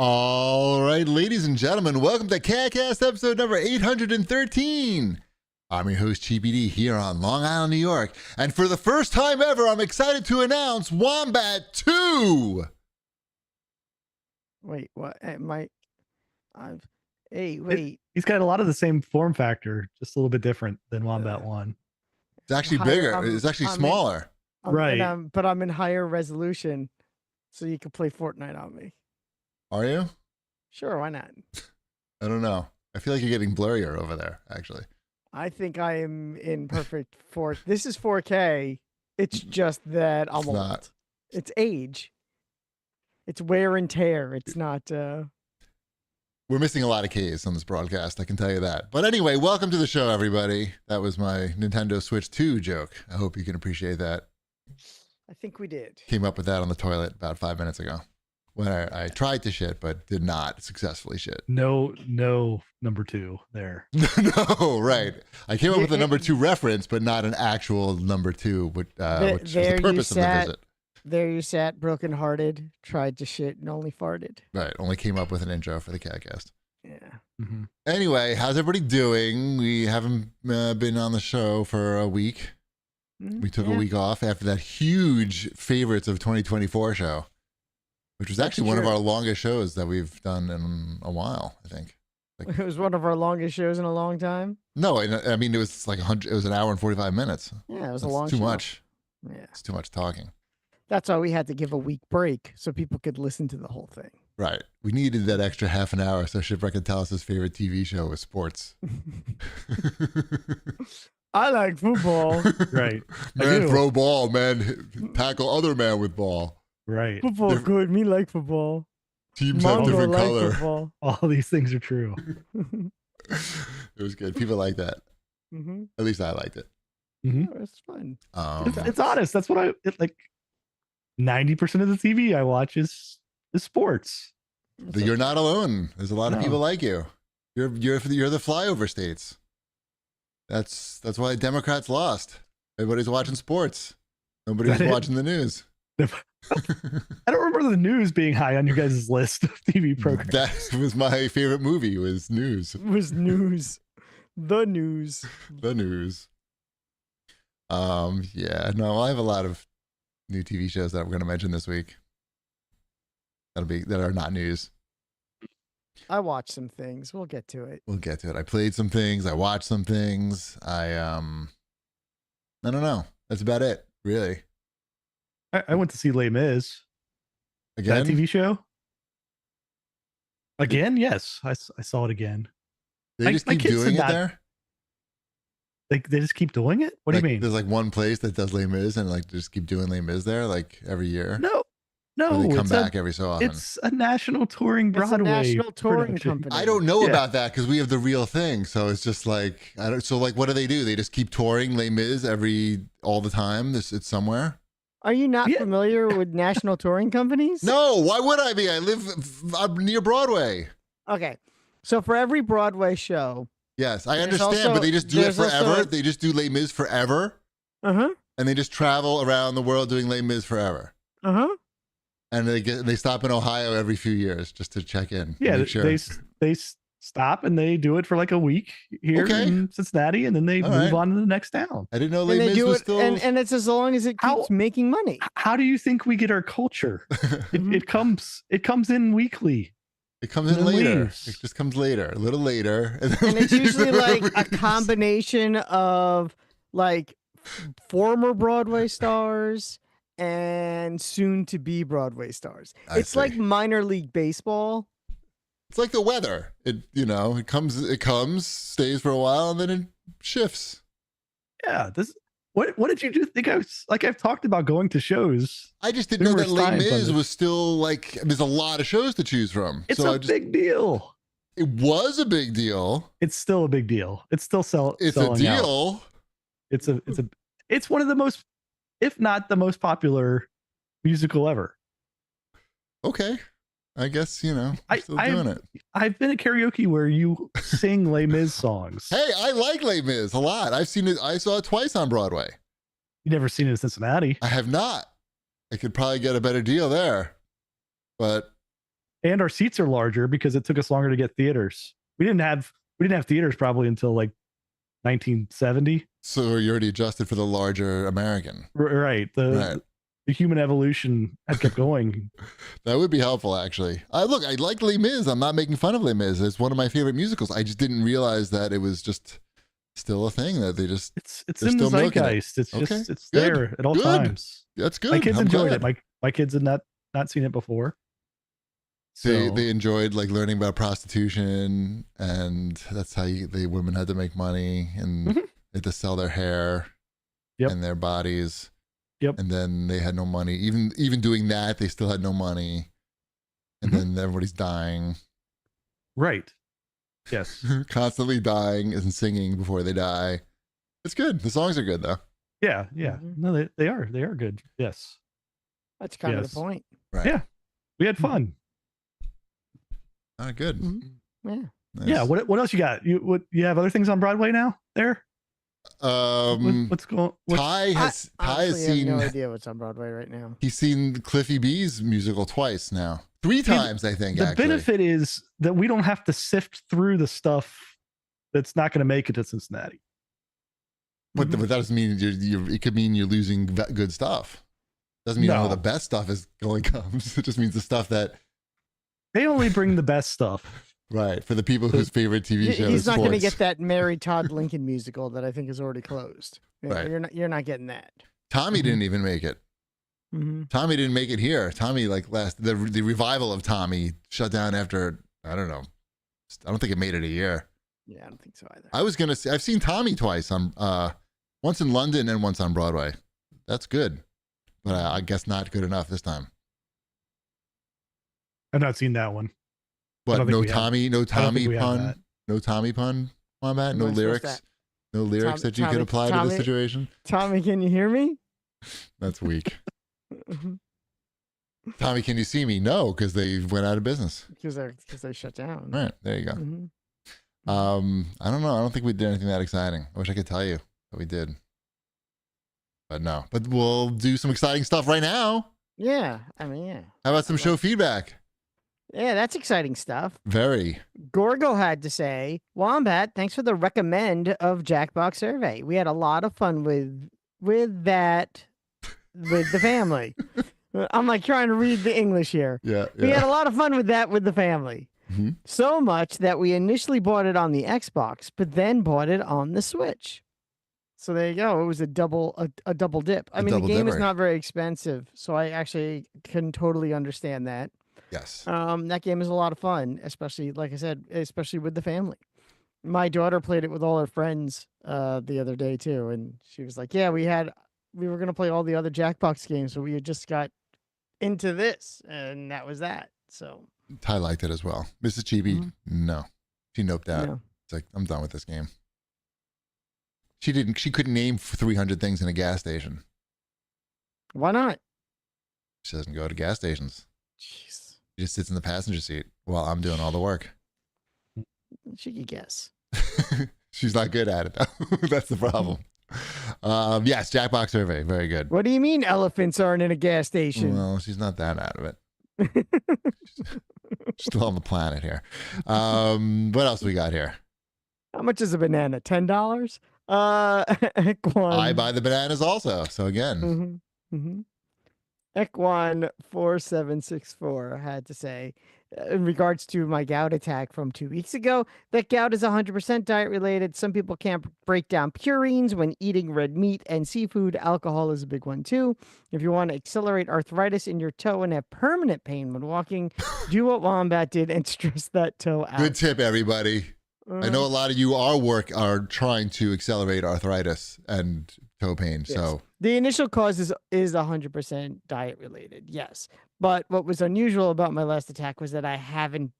All right, ladies and gentlemen, welcome to CAGcast episode number 813. I'm your host, Cheapy D, here on Long Island, New York. And for the first time ever, I'm excited to announce Wombat 2. Wait, what? Wait. He's got a lot of the same form factor, just a little bit different than Wombat 1. It's actually bigger. It's actually smaller. But I'm in higher resolution, so you can play Fortnite on me. Are you? Sure, why not? I don't know. I feel like you're getting blurrier over there, actually. I think I am in perfect This is 4K. It's just that I'm old. Not. It's age. It's wear and tear. It's not... We're missing a lot of Ks on this broadcast, I can tell you that. But anyway, welcome to the show, everybody. That was my Nintendo Switch 2 joke. I hope you can appreciate that. I think we did. Came up with that on the toilet about 5 minutes ago. When I tried to shit, but did not successfully shit. No, number 2 there. No, right. I came up with a number 2 reference, but not an actual number 2, which was the purpose of the visit. There you sat, brokenhearted, tried to shit, and only farted. Right. Only came up with an intro for the CAGcast. Yeah. Mm-hmm. Anyway, how's everybody doing? We haven't been on the show for a week. We took a week off after that huge favorites of 2024 show, which was actually one of our longest shows that we've done in a while, I think. It was one of our longest shows in a long time. No, I mean, it was like it was an hour and 45 minutes. Yeah, it was That's a long too show. much. Yeah. It's too much talking. That's why we had to give a week break so people could listen to the whole thing. Right. We needed that extra half an hour so Shipwreck could tell us his favorite TV show was sports. I like football. Right. Man, throw ball, man. Tackle other man with ball. Right. Football good. Me like football. Teams Mongo have different like color. Football. All these things are true. It was good. People like that. Mm-hmm. At least I liked it. Mm-hmm. Oh, it's fun. It's honest. That's what like 90% of the TV I watch is sports. You're not alone. There's a lot of people like you. You're the flyover states. That's why Democrats lost. Everybody's watching sports. Nobody's watching the news. I don't remember the news being high on your guys' list of TV programs. That was my favorite movie. Was news. It was news. The news. The news. Yeah. No, I have a lot of new TV shows that we're going to mention this week. That are not news. I watched some things. We'll get to it. We'll get to it. I played some things. I watched some things. I don't know. That's about it, really. I went to see Les Mis. Again? That TV show? Again? Yes. I saw it again. They just keep doing it there? They just keep doing it? What do you mean? There's like one place that does Les Mis and like just keep doing Les Mis there like every year? No. Or they come back every so often. It's a national touring Broadway. It's a national touring company. I don't know about that because we have the real thing. So it's just like, so like what do? They just keep touring Les Mis all the time? It's somewhere? Are you not familiar with national touring companies? No, why would I be? I'm near Broadway. Okay. So for every Broadway show. Yes, I understand, but they just do it forever. They just do Les Mis forever. Uh-huh. And they just travel around the world doing Les Mis forever. Uh-huh. And they stop in Ohio every few years just to check in. Yeah, make sure. they stop and they do it for like a week here in Cincinnati, and then they move on to the next town. I didn't know Les Mis was still... And it's as long as it keeps making money. How do you think we get our culture? it comes in weekly. It comes in later. It just comes later, a little later. And it's usually like a combination of like former Broadway stars and soon to be Broadway stars. It's like minor league baseball. It's like the weather. It comes, stays for a while, and then it shifts. Yeah. What did you do? Think I've talked about going to shows. I just didn't know that Les Mis was still like, there's a lot of shows to choose from. It's a big deal. It was a big deal. It's still a big deal. It's still selling. It's a deal. Out. It's one of the most, if not the most popular musical ever. Okay. I guess, still doing it. I've been at karaoke where you sing Les Mis songs. Hey, I like Les Mis a lot. I've seen it. I saw it twice on Broadway. You never seen it in Cincinnati? I have not. I could probably get a better deal there. But and our seats are larger because it took us longer to get theaters. We didn't have theaters probably until like 1970. So you already adjusted for the larger American. Right. The human evolution had kept going. That would be helpful, actually. I like Les Mis. I'm not making fun of Les Mis. It's one of my favorite musicals. I just didn't realize that it was just still a thing that they just. It's in the zeitgeist. It's just it's good. There at all times. That's good. My kids enjoyed it. My kids had not seen it before. So they enjoyed like learning about prostitution, and that's how the women had to make money, and they had to sell their hair and their bodies. Yep. And then they had no money. Even doing that, they still had no money. And then everybody's dying. Right. Yes. Constantly dying and singing before they die. It's good. The songs are good though. Yeah. Yeah. No, they are good. Yes. That's kind of the point. Right. Yeah. We had fun. Good. Yeah. Nice. Yeah. What else you got? You have other things on Broadway now there? What's going? Ty has seen. I have no idea what's on Broadway right now. He's seen Cliffy B's musical twice now, 3 times I think. The benefit is that we don't have to sift through the stuff that's not going to make it to Cincinnati. But that doesn't mean it could mean you're losing good stuff. Doesn't mean all the best stuff is going comes. It just means the stuff that they only bring the best stuff. Right, for the people whose favorite TV show he's is not going to get that Mary Todd Lincoln musical that I think is already closed. Right. You're not getting that. Tommy didn't even make it. Tommy didn't make it here. Tommy the revival of Tommy shut down after I don't know. I don't think it made it a year. Yeah, I don't think so either. I've seen Tommy twice on once in London and once on Broadway. That's good, but I guess not good enough this time. I've not seen that one. But no Tommy pun, Wombat, no lyrics, that you could apply to this situation. Tommy, can you hear me? That's weak. Tommy, can you see me? No, because they went out of business. Because they shut down. Right, there you go. I don't know. I don't think we did anything that exciting. I wish I could tell you that we did, but no. But we'll do some exciting stuff right now. Yeah, I mean, yeah. How about some show feedback? Yeah, that's exciting stuff. Very. Gorgo had to say, Wombat, thanks for the recommend of Jackbox survey. We had a lot of fun with that with the family. I'm like trying to read the English here. Yeah. We had a lot of fun with that with the family. So much that we initially bought it on the Xbox, but then bought it on the Switch. So there you go. It was a double dip. I mean, the game is not very expensive, so I actually can totally understand that. Yes. That game is a lot of fun, especially, like I said, especially with the family. My daughter played it with all her friends the other day too, and she was like, "Yeah, we were gonna play all the other Jackbox games, but we had just got into this, and that was that." So Ty liked it as well. Mrs. Chibi, no, she noped out. No. It's like, I'm done with this game. She couldn't name 300 things in a gas station. Why not? She doesn't go to gas stations. Jeez. She just sits in the passenger seat while I'm doing all the work. She could guess. She's not good at it, though. That's the problem. Yes, Jackbox survey. Very good. What do you mean elephants aren't in a gas station? Well, she's not that out of it. She's still on the planet here. What else we got here? How much is a banana? $10? I buy the bananas also. So again. Ekwan 4764 had to say, in regards to my gout attack from 2 weeks ago, that gout is 100% diet related. Some people can't break down purines when eating red meat and seafood. Alcohol is a big one too. If you want to accelerate arthritis in your toe and have permanent pain when walking, do what Wombat did and stress that toe out. Good tip, everybody. I know a lot of you are trying to accelerate arthritis and toe pain. Yes. So the initial cause is 100% diet related. Yes. But what was unusual about my last attack was that I'm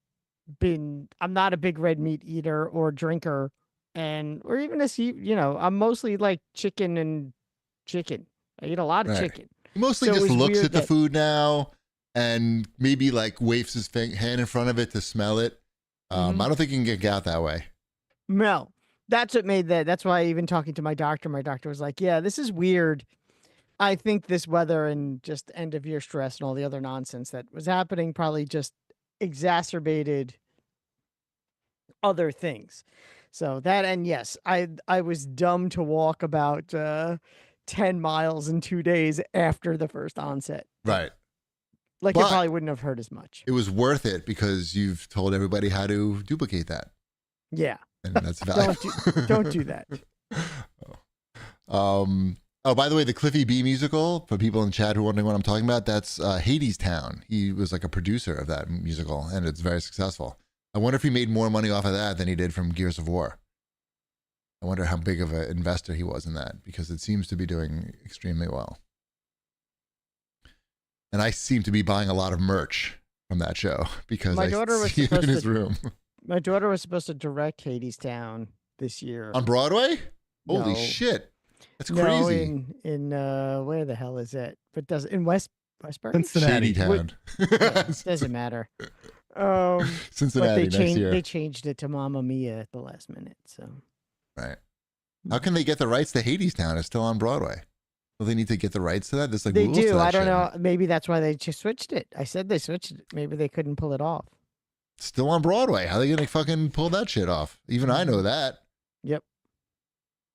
not a big red meat eater or drinker, or even I'm mostly like chicken. I eat a lot of chicken. He mostly just looks at the food now and maybe like waves his hand in front of it to smell it. I don't think you can get gout that way. No, that's what made that. That's why even talking to my doctor was like, yeah, this is weird. I think this weather and just end of year stress and all the other nonsense that was happening probably just exacerbated other things. So that, and yes, I was dumb to walk about 10 miles in 2 days after the first onset. Right. Like But it probably wouldn't have hurt as much. it was worth it because you've told everybody how to duplicate that. Yeah. And that's valuable. Don't do that. Oh, by the way, the Cliffy B musical, for people in chat who are wondering what I'm talking about, that's Hades Town. He was like a producer of that musical, and it's very successful. I wonder if he made more money off of that than he did from Gears of War. I wonder how big of an investor he was in that, because it seems to be doing extremely well. And I seem to be buying a lot of merch from that show because I see it in his room. My daughter was supposed to direct Hades Town this year. On Broadway? Holy No. shit. That's No, crazy. in where the hell is it? But in Westbury? Cincinnati. Shady Town. Yeah, doesn't matter. Cincinnati but next year. they changed it to Mamma Mia at the last minute. So Right. How can they get the rights to Hades Town? It's still on Broadway. Well, they need to get the rights to that? There's like they rules to do. that I don't shit. know. Maybe that's why they just switched it. I said they switched it. Maybe they couldn't pull it off. It's still on Broadway. How are they going to fucking pull that shit off? Even I know that. Yep.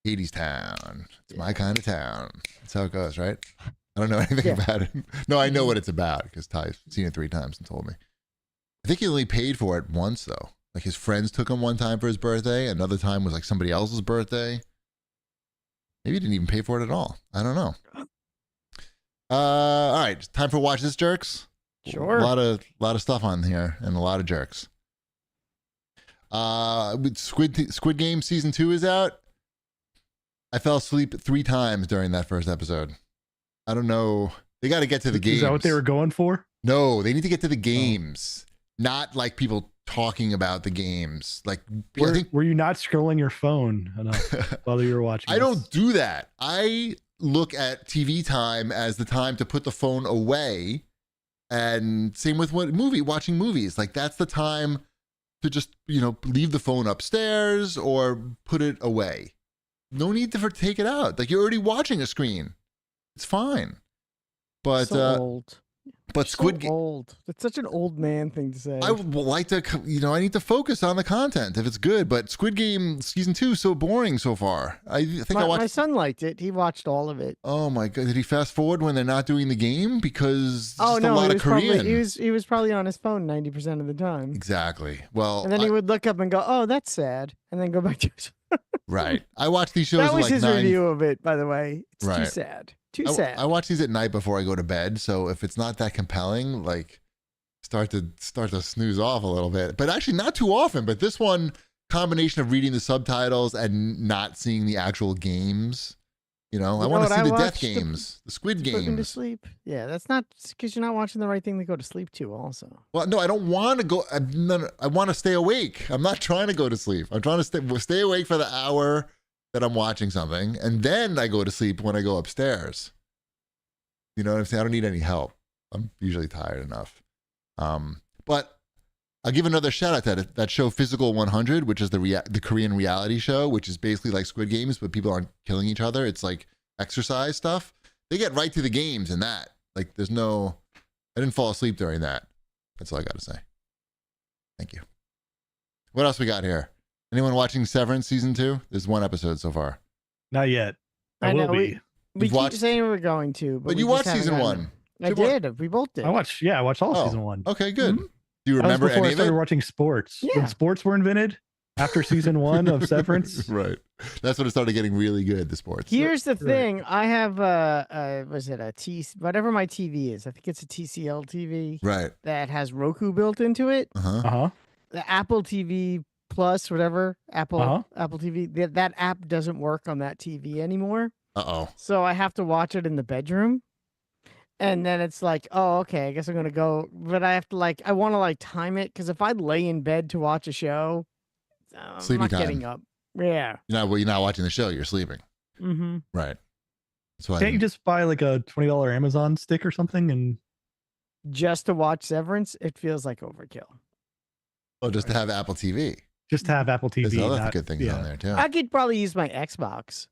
Hades Town. It's my kind of town. That's how it goes, right? I don't know anything about it. No, I know what it's about because Ty's seen it 3 times and told me. I think he only paid for it once, though. Like his friends took him one time for his birthday. Another time was like somebody else's birthday. Maybe he didn't even pay for it at all. I don't know. All right. Time for Watch This, Jerks. Sure. A lot of stuff on here and a lot of jerks. Squid Game season 2 is out. I fell asleep 3 times during that first episode. I don't know. They got to get to the games. Is that what they were going for? No, they need to get to the games. Not like people talking about the games. Like, Were you not scrolling your phone enough while you were watching? I don't do that. I look at TV time as the time to put the phone away. And same with watching movies. Like that's the time to just, leave the phone upstairs or put it away. No need to take it out. Like you're already watching a screen. It's fine. But so old. But Squid Game. Old. That's such an old man thing to say. I would like to, I need to focus on the content if it's good. But Squid Game season 2 is so boring so far. I think I watched. My son liked it. He watched all of it. Oh my god! Did he fast forward when they're not doing the game because a lot of Korean? He was probably on his phone 90% of the time. Exactly. Well, and then he would look up and go, "Oh, that's sad," and then go back to his. Right. I watch these shows. That was like his review of it, by the way. It's right. too sad. Too sad. I watch these at night before I go to bed, so if it's not that compelling, like start to snooze off a little bit. But actually, not too often. But this one, combination of reading the subtitles and not seeing the actual games. I want to see the death games, the Squid Games. Put me to sleep. Yeah, that's not because you're not watching the right thing to go to sleep to. Also. Well, no, I don't want to go. I want to stay awake. I'm not trying to go to sleep. I'm trying to stay awake for the hour that I'm watching something, and then I go to sleep when I go upstairs. You know what I'm saying? I don't need any help. I'm usually tired enough. But I'll give another shout out to that show Physical 100, which is the Korean reality show, which is basically like Squid Games, but people aren't killing each other. It's like exercise stuff. They get right to the games in that. Like I didn't fall asleep during that. That's all I got to say. Thank you. What else we got here? Anyone watching Severance season 2? There's 1 episode so far. Not yet. I will be. We keep saying we're going to, but you watched season 1. I did. We both did. I watched all season 1. Okay, good. Mm-hmm. Do you remember before any I of started it? watching sports. Yeah. When sports were invented after season 1 of Severance. Right. That's when it started getting really good, the sports. Here's the thing. I have whatever my TV is. I think it's a TCL TV. Right. That has Roku built into it. Uh-huh. The Apple TV Plus, whatever, Apple TV, that app doesn't work on that TV anymore. Uh-oh. So I have to watch it in the bedroom. And then it's like, oh, okay, I guess I'm going to go. But I have to I want to time it. Because if I lay in bed to watch a show, I'm not getting up. Yeah. You're not watching the show. You're sleeping. Mm-hmm. Right. So Can't you just buy like a $20 Amazon stick or something and just to watch Severance? It feels like overkill. Oh, just to have Apple TV. Just to have Apple TV. There's other good things on there too. I could probably use my Xbox.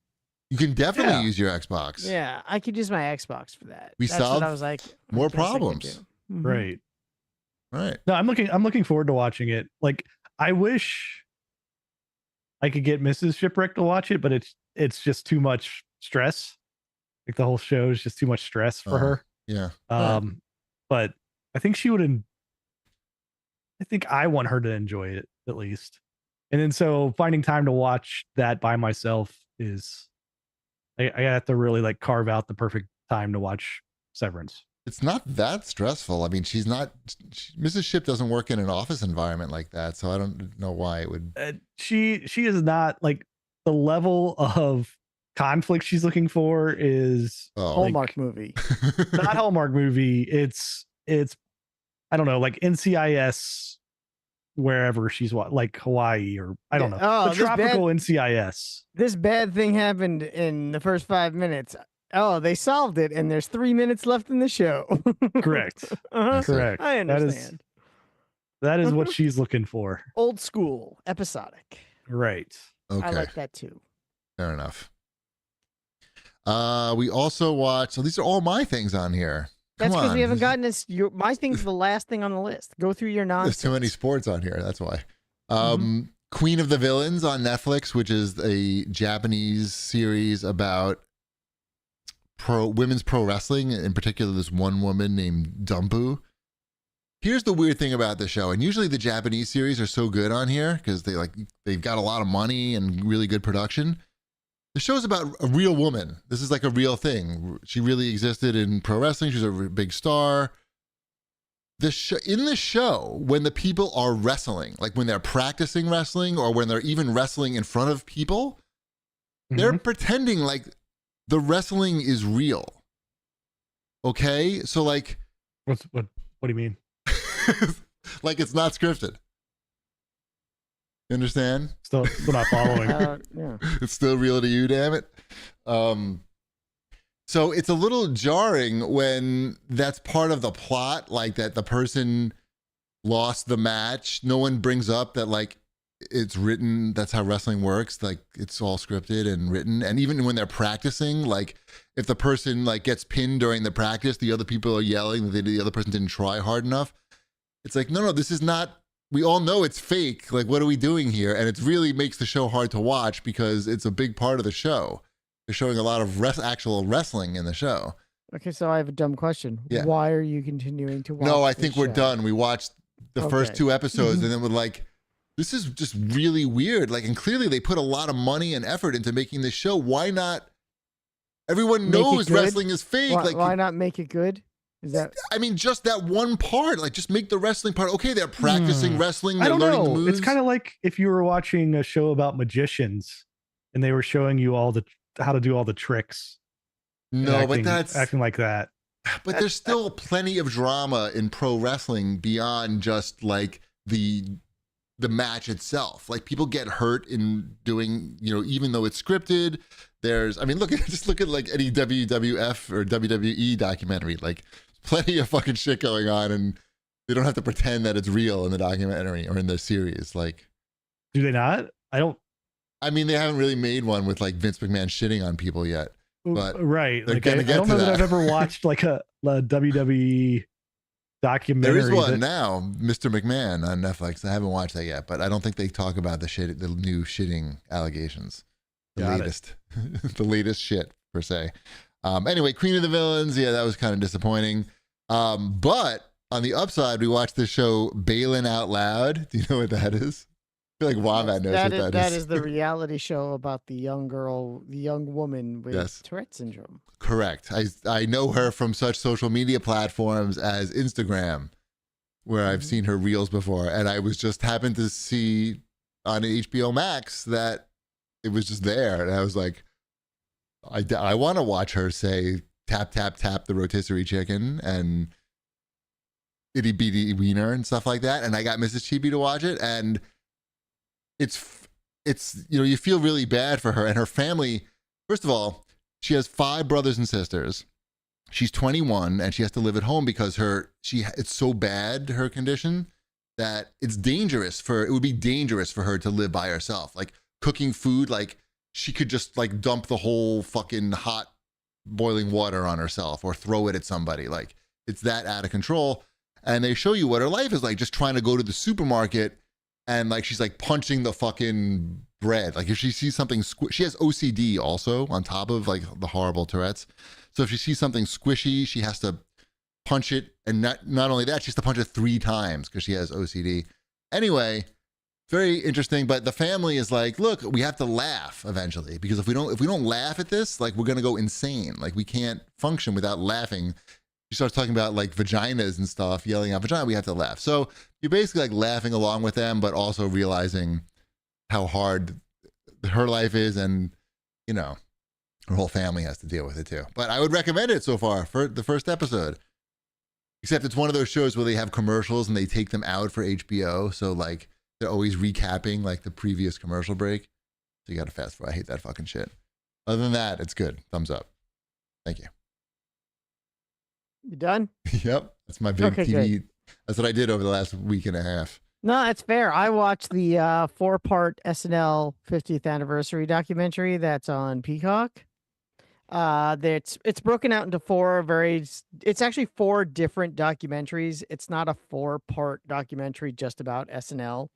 You can definitely use your Xbox. Yeah, I could use my Xbox for that. We That's solved what I was like. more problems. Mm-hmm. Right. Right. No, I'm looking forward to watching it. Like, I wish I could get Mrs. Shipwreck to watch it, but it's just too much stress. Like, the whole show is just too much stress for her. Yeah. But I think she would. I think I want her to enjoy it at least. And then so finding time to watch that by myself is, I have to really like carve out the perfect time to watch Severance. It's not that stressful. I mean, Mrs. Ship doesn't work in an office environment like that, so I don't know why it would. She is not like the level of conflict she's looking for is Hallmark movie. Not Hallmark movie. It's I don't know, like NCIS, wherever she's like Hawaii or I don't know. The tropical NCIS. This bad thing happened in the first 5 minutes. Oh, they solved it, and there's 3 minutes left in the show. Correct. Correct. I understand. That is what she's looking for. Old school, episodic. Right. Okay. I like that too. Fair enough. We also watched. So these are all my things on here. That's because we haven't gotten this. My thing's the last thing on the list. Go through your nonsense. There's too many sports on here. That's why. Queen of the Villains on Netflix, which is a Japanese series about women's pro wrestling, in particular this one woman named Dumpu. Here's the weird thing about the show, and usually the Japanese series are so good on here because they've got a lot of money and really good production. The show's about a real woman. This is like a real thing. She really existed in pro wrestling. She's a big star. In the show, when the people are wrestling, like when they're practicing wrestling or when they're even wrestling in front of people, they're pretending like the wrestling is real. Okay? So like... What do you mean? Like it's not scripted. You understand? Still not following. Yeah. It's still real to you, damn it. So it's a little jarring when that's part of the plot, like that the person lost the match. No one brings up that like it's written, that's how wrestling works. Like it's all scripted and written. And even when they're practicing, like if the person like gets pinned during the practice, the other people are yelling that the other person didn't try hard enough. It's like, no, this is not, we all know it's fake. Like, what are we doing here? And it really makes the show hard to watch because it's a big part of the show. They're showing a lot of actual wrestling in the show. Okay, so I have a dumb question. Yeah. Why are you continuing to watch? No, I think we're done. We watched the first 2 episodes and then we're like, this is just really weird. Like, and clearly they put a lot of money and effort into making this show. Why not? Everyone knows wrestling is fake. Why not make it good? Is that? I mean, just that one part. Like, just make the wrestling part. Okay, they're practicing wrestling. They're learning the moves. It's kind of like if you were watching a show about magicians and they were showing you how to do all the tricks. No, but that's acting like that. But there's still plenty of drama in pro wrestling beyond just like the match itself. Like people get hurt in doing, even though it's scripted. Look at like any WWF or WWE documentary. Like plenty of fucking shit going on, and they don't have to pretend that it's real in the documentary or in the series. Like, do they not? I mean, they haven't really made one with like Vince McMahon shitting on people yet. But right, they're like, gonna get I don't know that I've ever watched like a WWE documentary. There is one now, Mr. McMahon on Netflix. I haven't watched that yet, but I don't think they talk about the new shitting allegations. The latest shit per se. Anyway, Queen of the Villains. Yeah, that was kind of disappointing. But on the upside, we watched the show Bailin' Out Loud. Do you know what that is? I feel like Wombat knows what that is. That is the reality show about the young woman with Tourette syndrome. Correct. I know her from such social media platforms as Instagram, where I've seen her reels before. And I was just happened to see on HBO Max that it was just there. And I was like, I want to watch her say, tap, tap, tap the rotisserie chicken and itty bitty wiener and stuff like that. And I got Mrs. Chibi to watch it. And it's you feel really bad for her and her family. First of all, she has 5 brothers and sisters. She's 21 and she has to live at home because it's so bad, her condition, that it would be dangerous for her to live by herself. Like cooking food, like she could just like dump the whole fucking hot boiling water on herself or throw it at somebody. Like it's that out of control. And they show you what her life is like, just trying to go to the supermarket, and like she's like punching the fucking bread. Like if she sees something, she has OCD also on top of like the horrible Tourette's. So if she sees something squishy, she has to punch it, and not only that, she has to punch it 3 times because she has OCD. Anyway, very interesting. But the family is like, look, we have to laugh eventually, because if we don't laugh at this, like we're gonna go insane. Like we can't function without laughing. She starts talking about like vaginas and stuff, yelling out vagina. We have to laugh. So you're basically like laughing along with them, but also realizing how hard her life is, and you know, her whole family has to deal with it too. But I would recommend it so far for the first episode. Except it's one of those shows where they have commercials and they take them out for HBO. So like they're always recapping like the previous commercial break. So you got to fast forward. I hate that fucking shit. Other than that, it's good. Thumbs up. Thank you. You done? Yep. That's my big TV. Good. That's what I did over the last week and a half. No, that's fair. I watched the 4-part SNL 50th anniversary documentary that's on Peacock. It's broken out into it's actually 4 different documentaries. It's not a 4-part documentary just about SNL.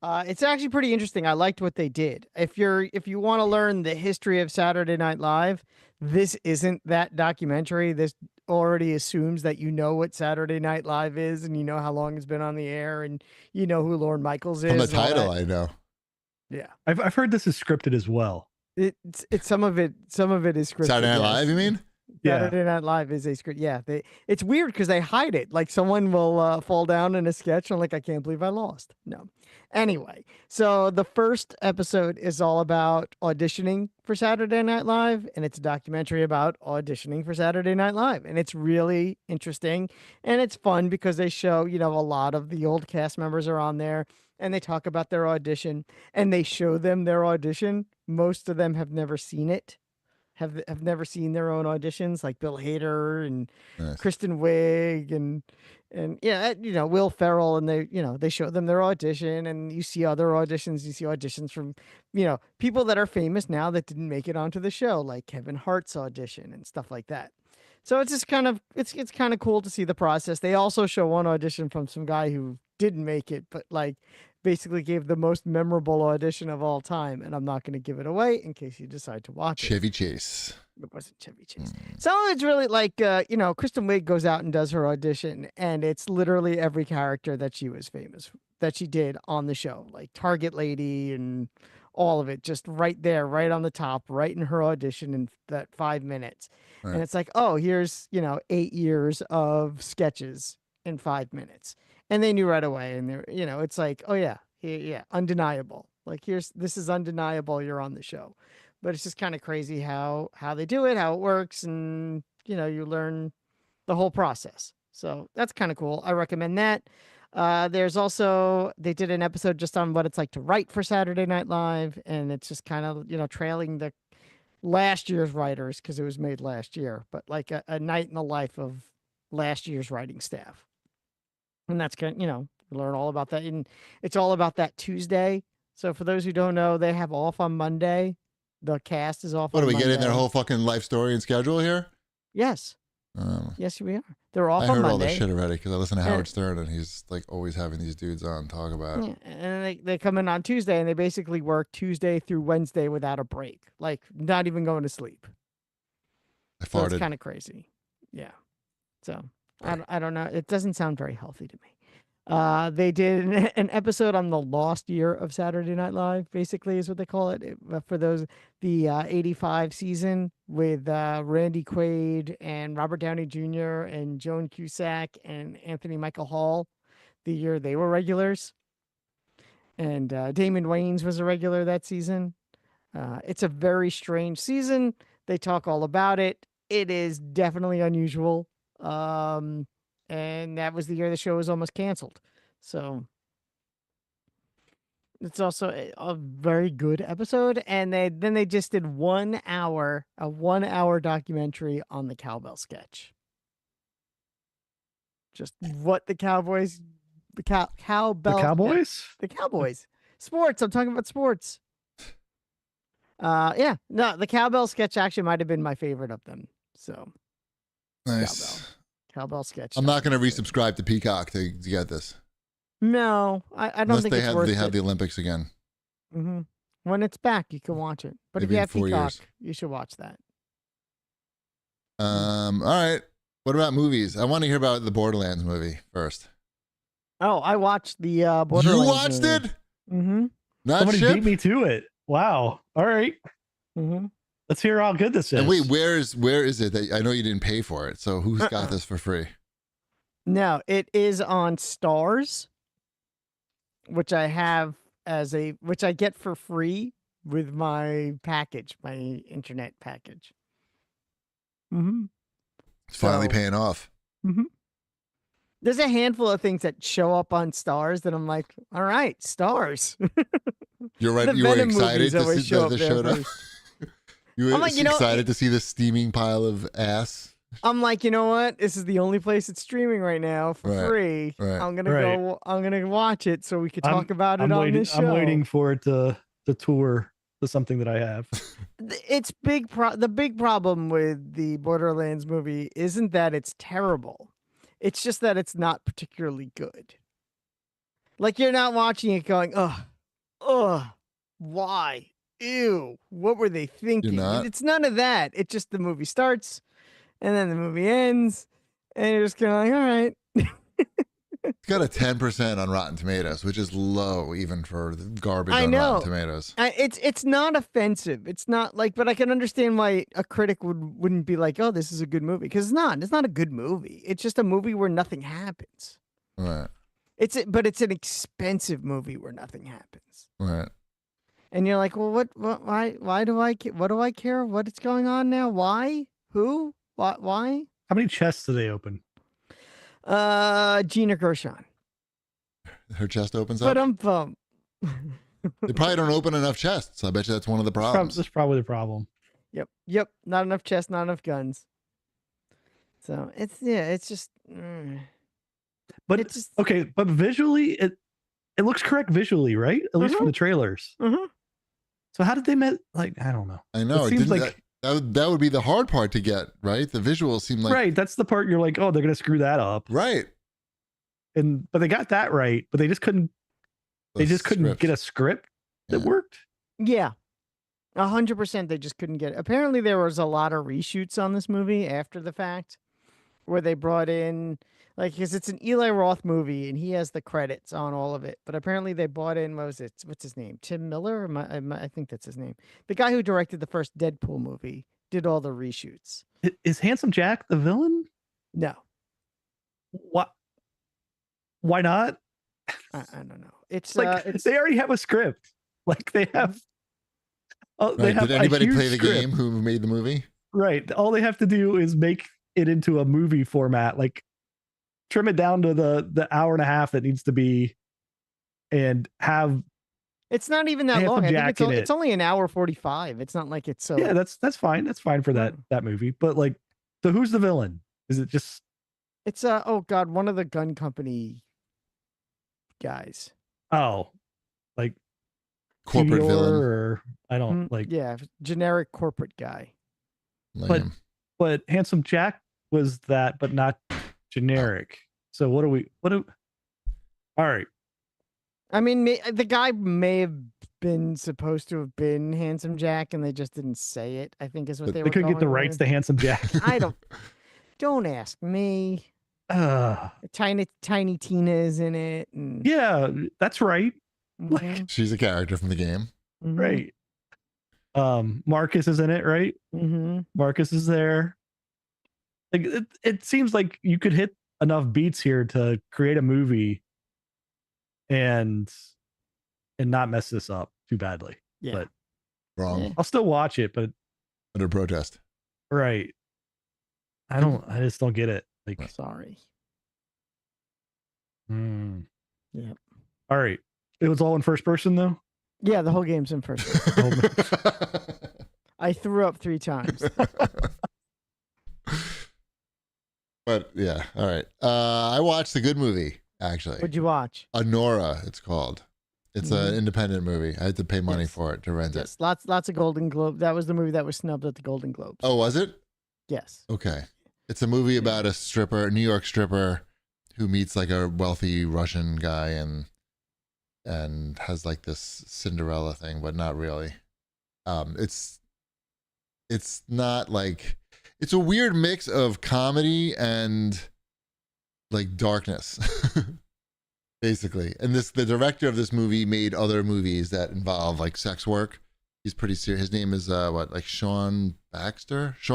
It's actually pretty interesting. I liked what they did. If you want to learn the history of Saturday Night Live, this isn't that documentary. This already assumes that you know what Saturday Night Live is, and you know how long it's been on the air, and you know who Lorne Michaels is. From the title, I know. Yeah, I've heard this is scripted as well. It's some of it is scripted. Saturday Night Live, you mean? Saturday Night Live is a script. Yeah, it's weird because they hide it. Like someone will fall down in a sketch and like, I can't believe I lost. No. Anyway, so the first episode is all about auditioning for Saturday Night Live, and it's a documentary about auditioning for Saturday Night Live, and it's really interesting and it's fun because they show, a lot of the old cast members are on there, and they talk about their audition, and they show them their audition. Most of them have never seen it. Have never seen their own auditions, like Bill Hader and Nice. Kristen Wiig and Will Ferrell, and they show them their audition, and you see other auditions. You see auditions from people that are famous now that didn't make it onto the show, like Kevin Hart's audition and stuff like that. So it's just kind of it's kind of cool to see the process. They also show one audition from some guy who didn't make it, but like basically gave the most memorable audition of all time, and I'm not going to give it away in case you decide to watch it. Chevy Chase. It wasn't Chevy Chase. So it's really like, Kristen Wiig goes out and does her audition, and it's literally every character that she was famous, that she did on the show, like Target Lady and all of it, just right there, right on the top, right in her audition in that 5 minutes. Right. And it's like, oh, here's, 8 years of sketches in 5 minutes. And they knew right away. And they're, it's like, oh yeah, undeniable. Like this is undeniable. You're on the show. But it's just kind of crazy how they do it, how it works, and you learn the whole process. So that's kind of cool. I recommend that. There's also, they did an episode just on what it's like to write for Saturday Night Live, and it's just kind of trailing the last year's writers because it was made last year, but like a night in the life of last year's writing staff. And that's kind of, learn all about that. And it's all about that Tuesday. So for those who don't know, they have off on Monday. The cast is off. What on do we Monday. get in their whole fucking life story and schedule here? Yes. Yes, we are. They're off on Monday. I heard all this shit already because I listen to Howard Stern, and he's like always having these dudes on talk about it. Yeah, and they come in on Tuesday, and they basically work Tuesday through Wednesday without a break, like not even going to sleep. I farted. It's kind of crazy. Yeah. So I don't know. It doesn't sound very healthy to me. They did an episode on the lost year of Saturday Night Live, basically is what they call it. For those, the 85 season with Randy Quaid and Robert Downey Jr. and Joan Cusack and Anthony Michael Hall, the year they were regulars. And Damon Wayans was a regular that season. It's a very strange season. They talk all about it. It is definitely unusual. And that was the year the show was almost canceled. So it's also a very good episode. And they just did a 1 hour documentary on the cowbell sketch. Just what the Cowboys, cowbell. The Cowboys? The Cowboys. Sports. I'm talking about sports. Yeah. No, the cowbell sketch actually might have been my favorite of them. So nice. Cowbell sketch. I'm not going to resubscribe to Peacock to get this. No, I don't think it's worth it. They have the Olympics again. Mm-hmm. When it's back, you can watch it. But Maybe if you have 4 Peacock, years. you should watch that. All right. What about movies? I want to hear about the Borderlands movie first. Oh, I watched the Borderlands. You watched movie. it? Mm-hmm. Not Somebody Ship? beat me to it. Wow. All right. Mm-hmm. Let's hear how good this is. And wait, where is it? I know you didn't pay for it. So who's got this for free? No, it is on Stars, which I have which I get for free with my package, my internet package. Mm-hmm. It's finally paying off. Mm-hmm. There's a handful of things that show up on Stars that I'm like, all right, Stars. You're right. The You were Venom excited movies to always see show that up this there showed up. first. You were I'm like, excited to see the steaming pile of ass. I'm like, you know what? This is the only place it's streaming right now for free. Right. I'm gonna watch it so we could talk about it I'm on waiting, this show. I'm waiting for it to tour to something that I have. It's the big problem with the Borderlands movie isn't that it's terrible. It's just that it's not particularly good. Like, you're not watching it going, why? Ew, what were they thinking? You're not? It's none of that. It's just the movie starts and then the movie ends and you're just kind of like, all right. It's got a 10% on Rotten Tomatoes, which is low even for the garbage I on know. Rotten Tomatoes. It's not offensive. It's not like, but I can understand why a critic wouldn't be like, oh, this is a good movie. Because it's not. It's not a good movie. It's just a movie where nothing happens. Right. But it's an expensive movie where nothing happens. Right. And you're like, well, why do I care? What's going on now? Why? Who? What? Why? How many chests do they open? Gina Gershon. Her chest opens up. But They probably don't open enough chests. I bet you that's one of the problems. That's probably the problem. Yep. Not enough chests, not enough guns. So it's just. But it's just, okay, but visually, it looks correct visually, right? At least from the trailers. Mm-hmm. So how did they met? Like, I don't know. I know. It seems like that would be the hard part to get, right? The visuals seem like right. That's the part you're like, oh, they're gonna screw that up, right. but they got that right, but they just couldn't. They just couldn't get a script that worked. Yeah, 100%. They just couldn't get it. Apparently, there was a lot of reshoots on this movie after the fact, where they brought in because it's an Eli Roth movie and he has the credits on all of it. But apparently, they brought in what's his name? Tim Miller? I think that's his name. The guy who directed the first Deadpool movie did all the reshoots. Is Handsome Jack the villain? No. What? Why not? I don't know. It's like they already have a script. Like they have. Right. They have Did anybody play the script. game who made the movie? Right. All they have to do is make it into a movie format. Like trim it down to the hour and a half that needs to be, and have. It's not even that long. I think it's only an hour 45. It's not like it's so. Yeah, that's fine. That's fine for that movie. But like, so who's the villain? Is it just? It's one of the gun company guys. Oh, like corporate villain, or I don't like. Yeah, generic corporate guy. Lame. But Handsome Jack was that, but not generic. So what do? All right. I mean, the guy may have been supposed to have been Handsome Jack, and they just didn't say it. I think is what they were. They couldn't get the rights to Handsome Jack. I don't ask me. Tiny Tina is in it. And... Yeah, that's right. Mm-hmm. She's a character from the game. Mm-hmm. Right. Marcus is in it, right? Mm-hmm. Marcus is there. Like it seems like you could hit enough beats here to create a movie and not mess this up too badly. Yeah. But Wrong. I'll still watch it, but Under protest. right. I just don't get it. Like, sorry. Yeah. All right. It was all in first person though? Yeah, the whole game's in first person. I threw up 3 times. But yeah, all right. I watched a good movie, actually. What'd you watch? Anora, it's called. It's an independent movie. I had to pay money for it to rent it. Lots of Golden Globe. That was the movie that was snubbed at the Golden Globes. Oh, was it? Yes. Okay. It's a movie about a stripper, New York stripper, who meets like a wealthy Russian guy and has like this Cinderella thing, but not really. It's not like, it's a weird mix of comedy and like darkness, basically. And the director of this movie made other movies that involve like sex work. He's pretty serious. His name is Sean Baker. It's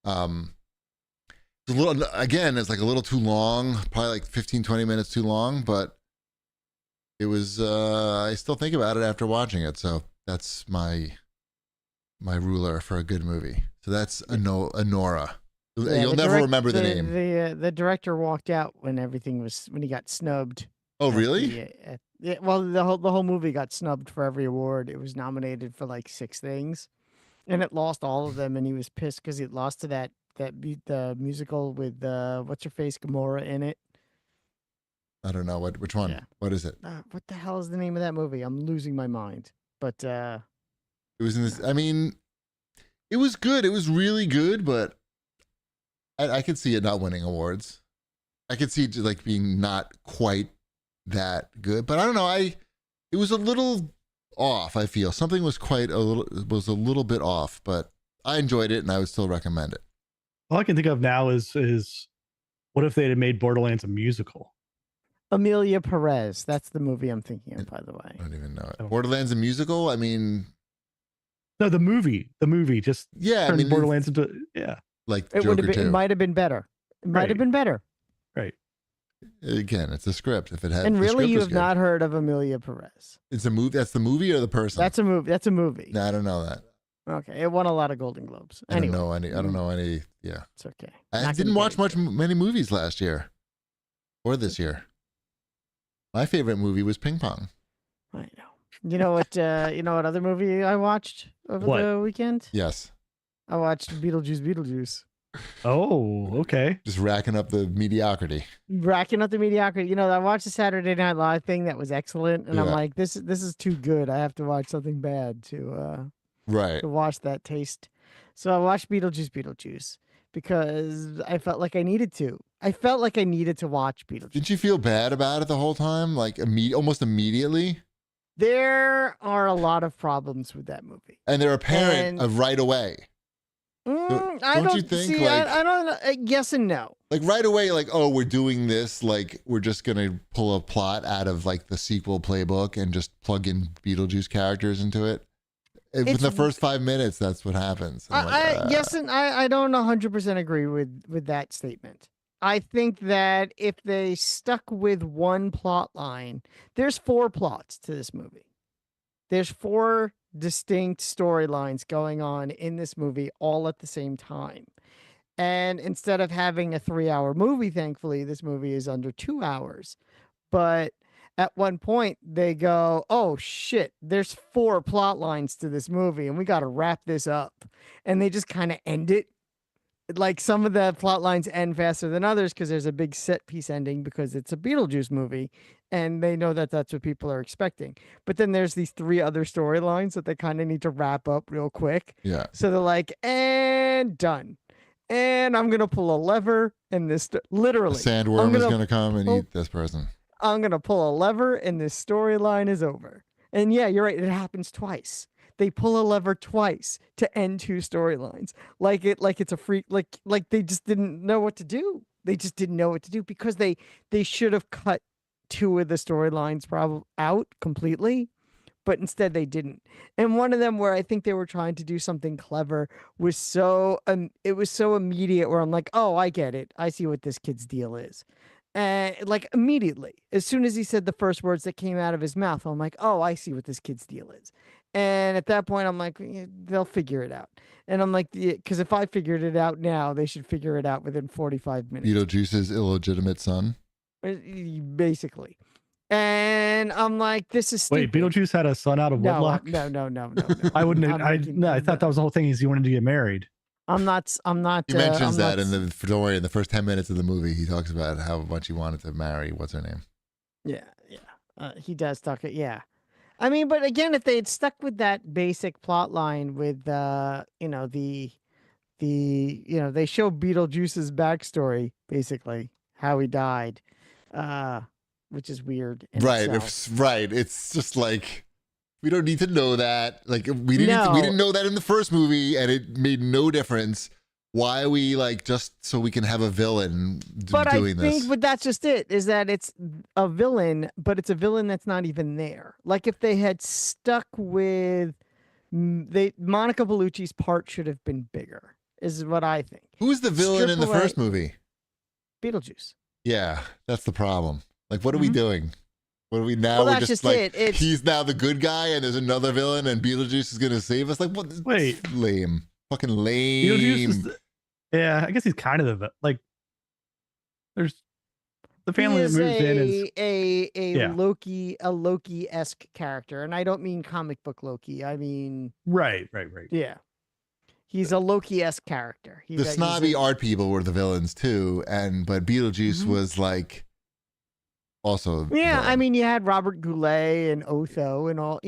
a little, again, it's like a little too long, probably like 15, 20 minutes too long, but it was, I still think about it after watching it. So that's my ruler for a good movie. So that's Anora. Yeah, You'll never remember the name. The director walked out when he got snubbed. Oh, really? Well, the whole movie got snubbed for every award. It was nominated for like 6 things, and it lost all of them. And he was pissed because it lost to the musical with what's her face Gamora in it. I don't know which one. Yeah. What is it? What the hell is the name of that movie? I'm losing my mind. But it was in this. I mean, it was good. It was really good, but I could see it not winning awards. I could see it like being not quite that good, but I don't know. It was a little off. I feel something was a little bit off, but I enjoyed it and I would still recommend it. All I can think of now is what if they had made Borderlands a musical? Amelia Perez. That's the movie I'm thinking of, by the way. I don't even know it. Borderlands a musical? I mean, no, the movie just turning Borderlands into like it would have been. It might have been better. It might have been better. Right. Again, it's a script. If it had, and really, you have not heard of Amelia Perez. It's a movie. That's the movie or the person? That's a movie. That's a movie. No, I don't know that. Okay, it won a lot of Golden Globes. I don't know any. Yeah, it's okay. I didn't watch many movies last year or this year. My favorite movie was Ping Pong. I know. You know what? You know what other movie I watched over the weekend? Yes. I watched Beetlejuice. Oh, okay. Just racking up the mediocrity. You know, I watched the Saturday Night Live thing that was excellent, and I'm like, this is too good. I have to watch something bad to wash that taste. So I watched Beetlejuice because I felt like I needed to. I felt like I needed to watch Beetlejuice. Did you feel bad about it the whole time? Like almost immediately? There are a lot of problems with that movie. And they're apparent right away. Don't you think? I don't know. Yes and no. Like right away, like, oh, we're doing this. Like we're just going to pull a plot out of like the sequel playbook and just plug in Beetlejuice characters into it. In the first 5 minutes, that's what happens. Yes, and I don't 100% agree with that statement. I think that if they stuck with one plot line, there's 4 plots to this movie. There's 4 distinct storylines going on in this movie all at the same time. And instead of having a 3-hour movie, thankfully, this movie is under 2 hours. But at one point they go, oh shit, there's 4 plot lines to this movie and we got to wrap this up. And they just kind of end it. Like some of the plot lines end faster than others because there's a big set piece ending because it's a Beetlejuice movie and they know that that's what people are expecting. But then there's these 3 other storylines that they kind of need to wrap up real quick. Yeah. So they're like, and done. And I'm going to pull a lever and this literally. A sandworm is going to come and eat this person. I'm going to pull a lever and this storyline is over. And yeah, you're right. It happens twice. They pull a lever twice to end 2 storylines. Like it's a freak. Like they just didn't know what to do. They just didn't know what to do because they should have cut 2 of the storylines probably out completely, but instead they didn't. And one of them where I think they were trying to do something clever was it was so immediate where I'm like, oh, I get it. I see what this kid's deal is. And like immediately, as soon as he said the first words that came out of his mouth, I'm like, oh, I see what this kid's deal is. And at that point, I'm like, they'll figure it out. And I'm like, because if I figured it out now, they should figure it out within 45 minutes. Beetlejuice's illegitimate son? Basically. And I'm like, this is stupid. Wait, Beetlejuice had a son out of wedlock? No. I wouldn't. I thought that was the whole thing. Is he wanted to get married. I'm not. He mentions that in the first 10 minutes of the movie. He talks about how much he wanted to marry. What's her name? Yeah. He does talk it. Yeah. I mean, but again, if they had stuck with that basic plot line with, the they show Beetlejuice's backstory, basically how he died, which is weird in itself. Right. It's just like, we don't need to know that. Like, we didn't know that in the first movie, and it made no difference. Why are we like, just so we can have a villain doing this? But that's just it, is that it's a villain, but it's a villain that's not even there. Like, if they had stuck with Monica Bellucci's part should have been bigger, is what I think. Who's the villain in the first movie? Beetlejuice. Yeah, that's the problem. Like, what are we doing? What are we now? Well, we're that's just like, he's now the good guy, and there's another villain, and Beetlejuice is going to save us. Like, what? Wait. Lame. Fucking lame. Beetlejuice is yeah, I guess he's kind of like, there's the family that moves in is a Loki-esque character, and I don't mean comic book Loki. I mean right. Yeah, he's a Loki-esque character. The snobby art people were the villains too, but Beetlejuice was like also. Yeah, I mean, you had Robert Goulet and Otho and all,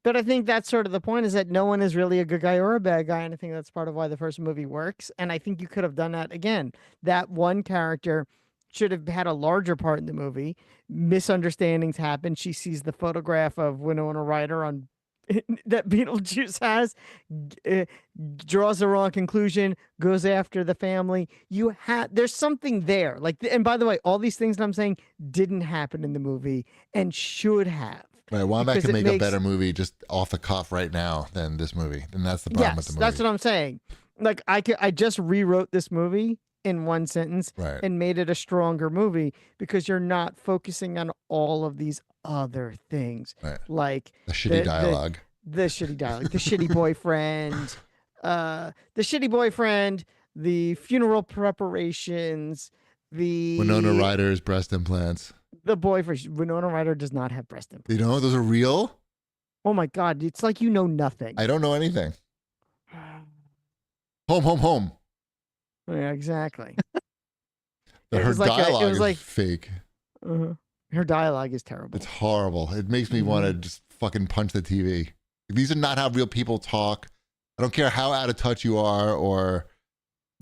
But I think that's sort of the point, is that no one is really a good guy or a bad guy. And I think that's part of why the first movie works. And I think you could have done that again. That one character should have had a larger part in the movie. Misunderstandings happen. She sees the photograph of Winona Ryder on that Beetlejuice has, draws the wrong conclusion, goes after the family. There's something there. Like, and by the way, all these things that I'm saying didn't happen in the movie and should have. Right, Wombat can make a better movie just off the cuff right now than this movie. And that's the problem with the movie. That's what I'm saying. Like, I just rewrote this movie in one sentence and made it a stronger movie, because you're not focusing on all of these other things. Right. Like the shitty dialogue. The shitty dialogue. The shitty boyfriend, the funeral preparations, the Winona Ryder's breast implants. The boyfriend, Winona Ryder does not have breast implants. You know, those are real? Oh my God, it's like you know nothing. I don't know anything. Home. Yeah, exactly. Her dialogue is fake. Her dialogue is terrible. It's horrible. It makes me want to just fucking punch the TV. These are not how real people talk. I don't care how out of touch you are or,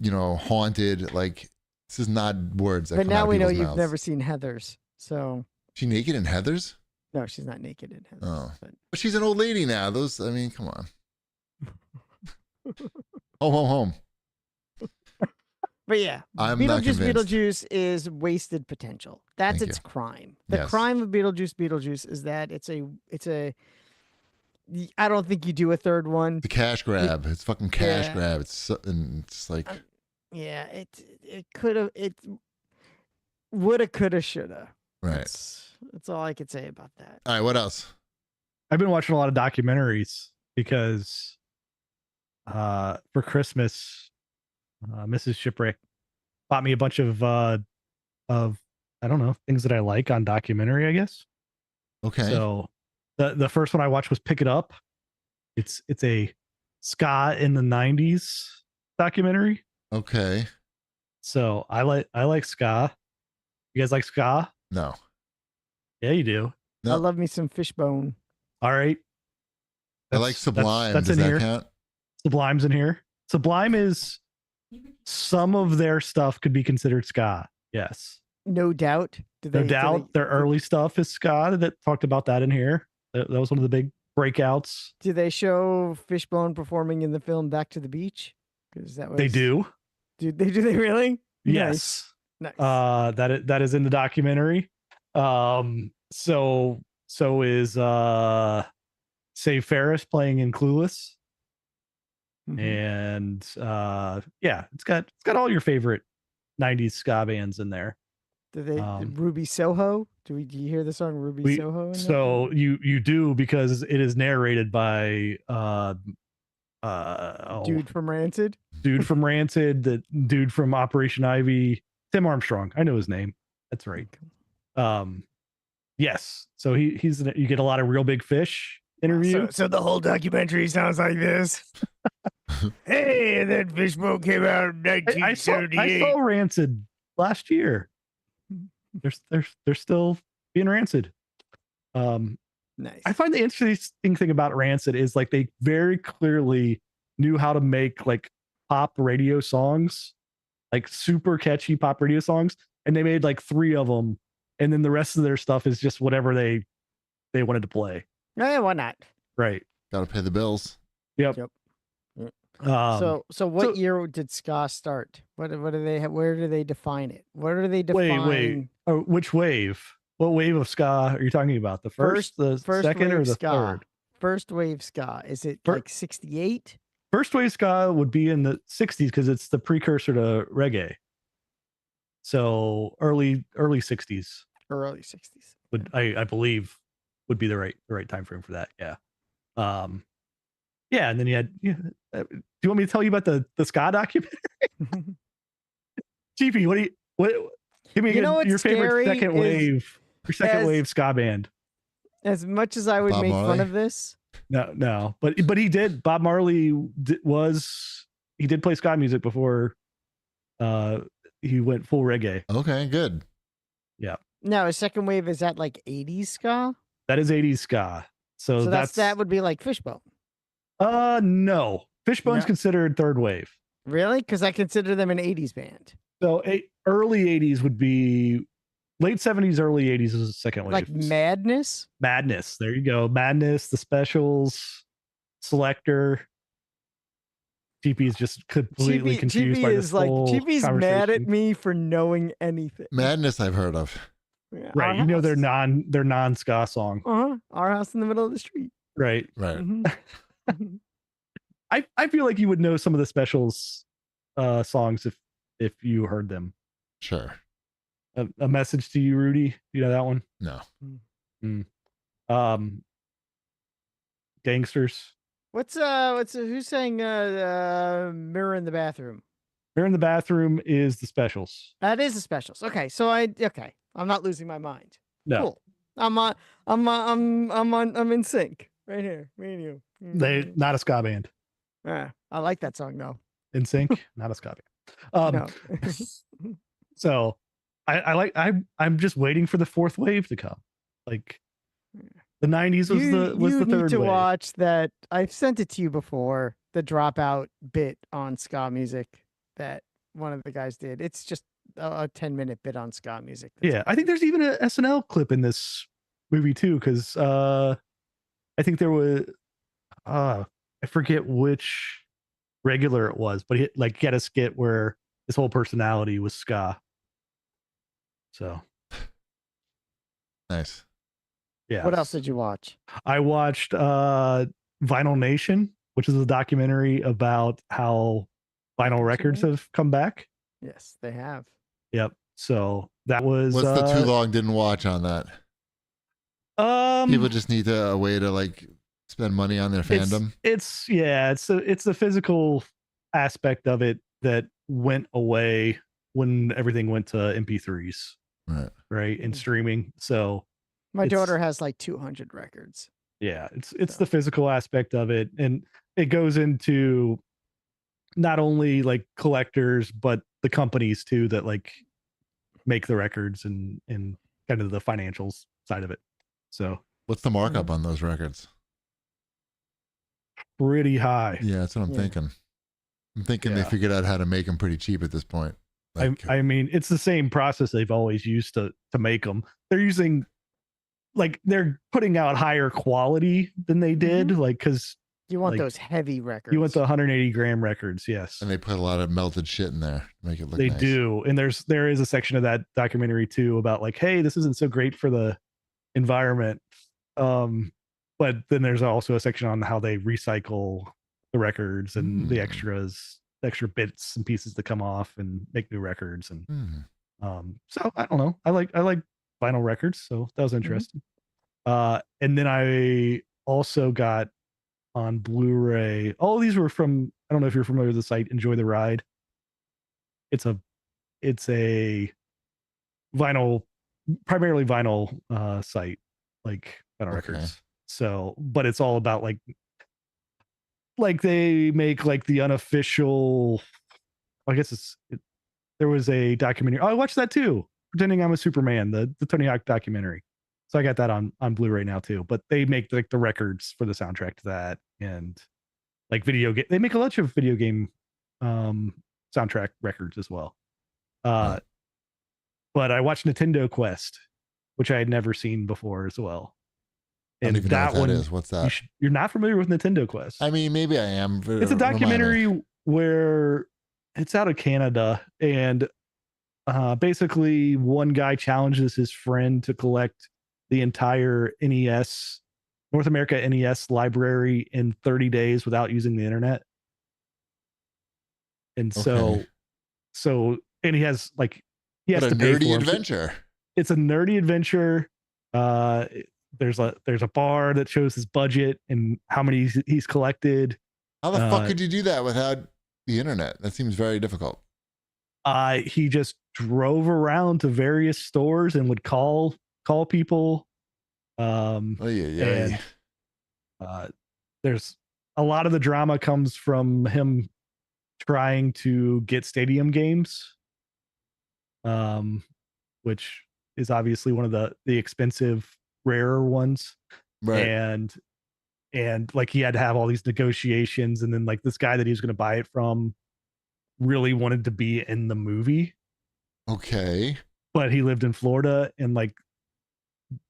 haunted. Like, this is not words that But come out now of we know people's you've mouths. never seen Heathers. So she naked in Heathers? No, she's not naked in Heathers. Oh. But she's an old lady now. Come on. Home. But yeah, Beetlejuice is wasted potential. That's its crime. The crime of Beetlejuice is that it's a. I don't think you do a third one. The cash grab. It's fucking cash grab. It's like. It could have. It woulda, coulda, shoulda. Right. That's all I could say about that. All right. What else? I've been watching a lot of documentaries because for Christmas, Mrs. Shipwreck bought me a bunch of I don't know, things that I like on documentary, I guess. Okay. So the first one I watched was Pick It Up. It's a ska in the 90s documentary. Okay. So I like ska. You guys like ska? No. Yeah, you do. No. I love me some Fishbone. All right. I like Sublime. That's Does in that here. count? Sublime's in here. Sublime is some of their stuff could be considered ska. Yes. No doubt. No doubt. Their early stuff is ska. That talked about that in here. That was one of the big breakouts. Do they show Fishbone performing in the film Back to the Beach? Because they do. Do they really? Yes. Nice. That is in the documentary. So is Save Ferris playing in Clueless. Mm-hmm. And it's got all your favorite 90s ska bands in there. Do they Ruby Soho? Do you hear the song Ruby Soho? So you do, because it is narrated by dude from Rancid. The dude from Operation Ivy, Tim Armstrong. I know his name. That's right. Yes. So he's you get a lot of Real Big Fish interview. So the whole documentary sounds like this. Hey, that Fishbone came out in 1978. I saw Rancid last year. They're still being Rancid. Nice. I find the interesting thing about Rancid is like they very clearly knew how to make like pop radio songs, like super catchy pop radio songs, and they made like 3 of them, and then the rest of their stuff is just whatever they wanted to play. Yeah, why not? Right. Got to pay the bills. Yep. So what year did ska start? What do they have? Where do they define it? Where do they define? Wait. Oh, which wave? What wave of ska are you talking about? The first the second, or the ska. third? First wave ska. Is it like 68? First wave ska would be in the 60s because it's the precursor to reggae. So early 60s. Early 60s. Would I believe would be the right time frame for that. Yeah. Yeah, and then you had. Do you want me to tell you about the ska documentary? GP, what? Give me your favorite second wave ska band. As much as I would make fun of this, no, but he did. Bob Marley he did play ska music before he went full reggae. Okay, good. Yeah. Now, a second wave, is that like 80s ska? That is 80s ska. So that would be like Fishbone. No. Fishbone's considered third wave. Really? Because I consider them an 80s band. So early 80s would be late 70s, early 80s is the second wave. Like Madness? Madness. There you go. Madness, The Specials, Selector. GP is just completely confused by this whole GP's mad at me for knowing anything. Madness I've heard of. Yeah, right. You know their non-ska song. Our house in the middle of the street. Right. Right. Mm-hmm. I feel like you would know some of the Specials songs if you heard them. Sure. A Message to You, Rudy. You know that one? No. Gangsters. Who's saying Mirror in the Bathroom? Mirror in the Bathroom is the Specials. That is the Specials. Okay, so I'm not losing my mind. No. Cool. I'm in sync right here. Me and you. They not a ska band. Yeah, I like that song though. In Sync, not a ska band. No. So I'm just waiting for the fourth wave to come. Like the 90s was the third wave. You need to watch that. I've sent it to you before. The Dropout bit on ska music that one of the guys did. It's just a 10-minute bit on ska music. Yeah, I think there's even an SNL clip in this movie too, because I think there was I forget which regular it was, but he had a skit where his whole personality was ska. So nice. Yeah. What else did you watch? I watched Vinyl Nation, which is a documentary about how vinyl records have come back. Yes, they have. Yep. So that was what's the too long didn't watch on that? People just need a way to like spend money on their fandom. It's the physical aspect of it that went away when everything went to MP3s. Right. And streaming. So my daughter has like 200 records. Yeah, it's the physical aspect of it, and it goes into not only like collectors but the companies too that like make the records and kind of the financials side of it. So what's the markup on those records? Pretty high. Yeah, that's what I'm thinking. I'm thinking they figured out how to make them pretty cheap at this point. Like, I mean, it's the same process they've always used to make them. They're using, like, they're putting out higher quality than they did, like, because you want those heavy records. You want the 180 gram records, yes. And they put a lot of melted shit in there to make it look nice. They do, and there is a section of that documentary too about like, hey, this isn't so great for the environment. But then there's also a section on how they recycle the records and the extra bits and pieces that come off and make new records. And so I don't know. I like vinyl records, so that was interesting. And then I also got on Blu-ray. All of these were from, I don't know if you're familiar with the site Enjoy the Ride. It's a vinyl, primarily vinyl site, like vinyl records. So, but it's all about like they make like the unofficial, I guess there was a documentary. Oh, I watched that too. Pretending I'm a Superman, the Tony Hawk documentary. So I got that on Blu-ray now too, but they make like the records for the soundtrack to that, and like they make a bunch of video game soundtrack records as well. Huh. But I watched Nintendo Quest, which I had never seen before as well. I don't And even know that what that one is. What's that? You're not familiar with Nintendo Quest. I mean, maybe I am. It's a documentary where it's out of Canada, and basically one guy challenges his friend to collect the entire North America NES library in 30 days without using the internet. And Okay. and he has he has What a to pay for nerdy him. adventure. It's a nerdy adventure. There's a bar that shows his budget and how many he's collected. How the fuck could you do that without the internet? That seems very difficult. He just drove around to various stores and would call people. And there's a lot of the drama comes from him trying to get stadium games, which is obviously one of the expensive, rarer ones. Right. And like he had to have all these negotiations, and then like this guy that he was going to buy it from really wanted to be in the movie. Okay. But he lived in Florida, and like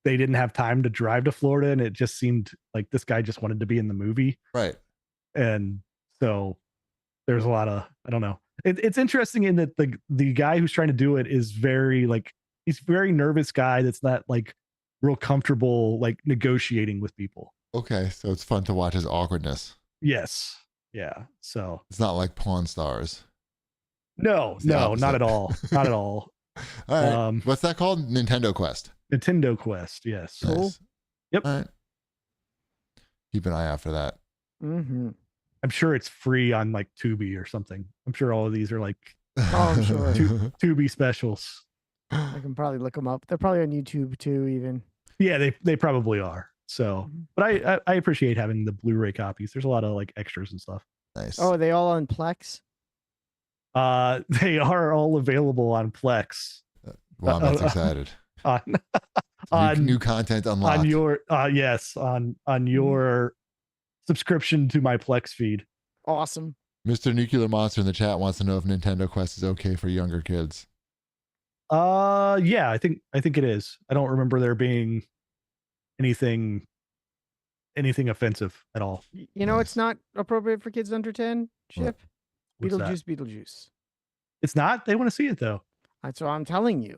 they didn't have time to drive to Florida, and it just seemed like this guy just wanted to be in the movie. Right. And so there's a lot of, I don't know. It's interesting in that the guy who's trying to do it is he's a very nervous guy that's not like real comfortable like negotiating with people. Okay, so it's fun to watch his awkwardness. Yes. Yeah. So it's not like Pawn Stars. No, not at all. Not at all. All right. What's that called? Nintendo Quest. Nintendo Quest. Yes. Nice. Cool. Yep. All right. Keep an eye out for that. Mm-hmm. I'm sure it's free on like Tubi or something. I'm sure all of these are like I'm sure Tubi specials. I can probably look them up. They're probably on YouTube too, even. Yeah, they probably are. So, but I appreciate having the Blu-ray copies. There's a lot of like extras and stuff. Nice. Oh, are they all on Plex? They are all available on Plex. Well, I'm excited. On new content unlocked. On your on your subscription to my Plex feed. Awesome. Mr. Nuclear Monster in the chat wants to know if Nintendo Quest is okay for younger kids. Yeah, I think it is. I don't remember there being anything offensive at all. You know, It's not appropriate for kids under 10. Chip. Beetlejuice. It's not. They want to see it though. That's what I'm telling you.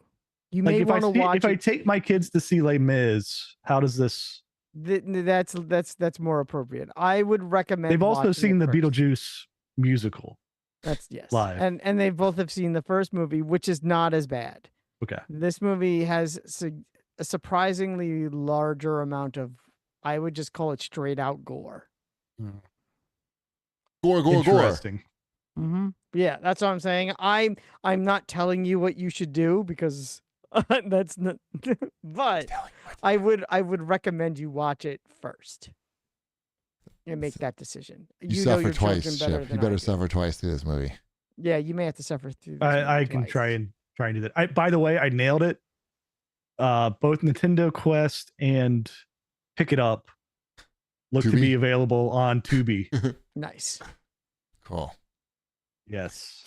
You like may want to watch. If I take my kids to see Les Mis, how does this? That's more appropriate. I would recommend. They've also seen the Beetlejuice musical. That's yes. Live. And they both have seen the first movie, which is not as bad. Okay. This movie has a surprisingly larger amount of, I would just call it straight out gore. Gore. Interesting. Mm-hmm. Yeah, that's what I'm saying. I'm not telling you what you should do because that's not. But I would recommend you watch it first and make that decision. You suffer twice, Chip. You better suffer twice through this movie. Yeah, you may have to suffer through. I can try and do that. By the way, I nailed it. Both Nintendo Quest and Pick It Up look to be available on Tubi. Nice. Cool. Yes.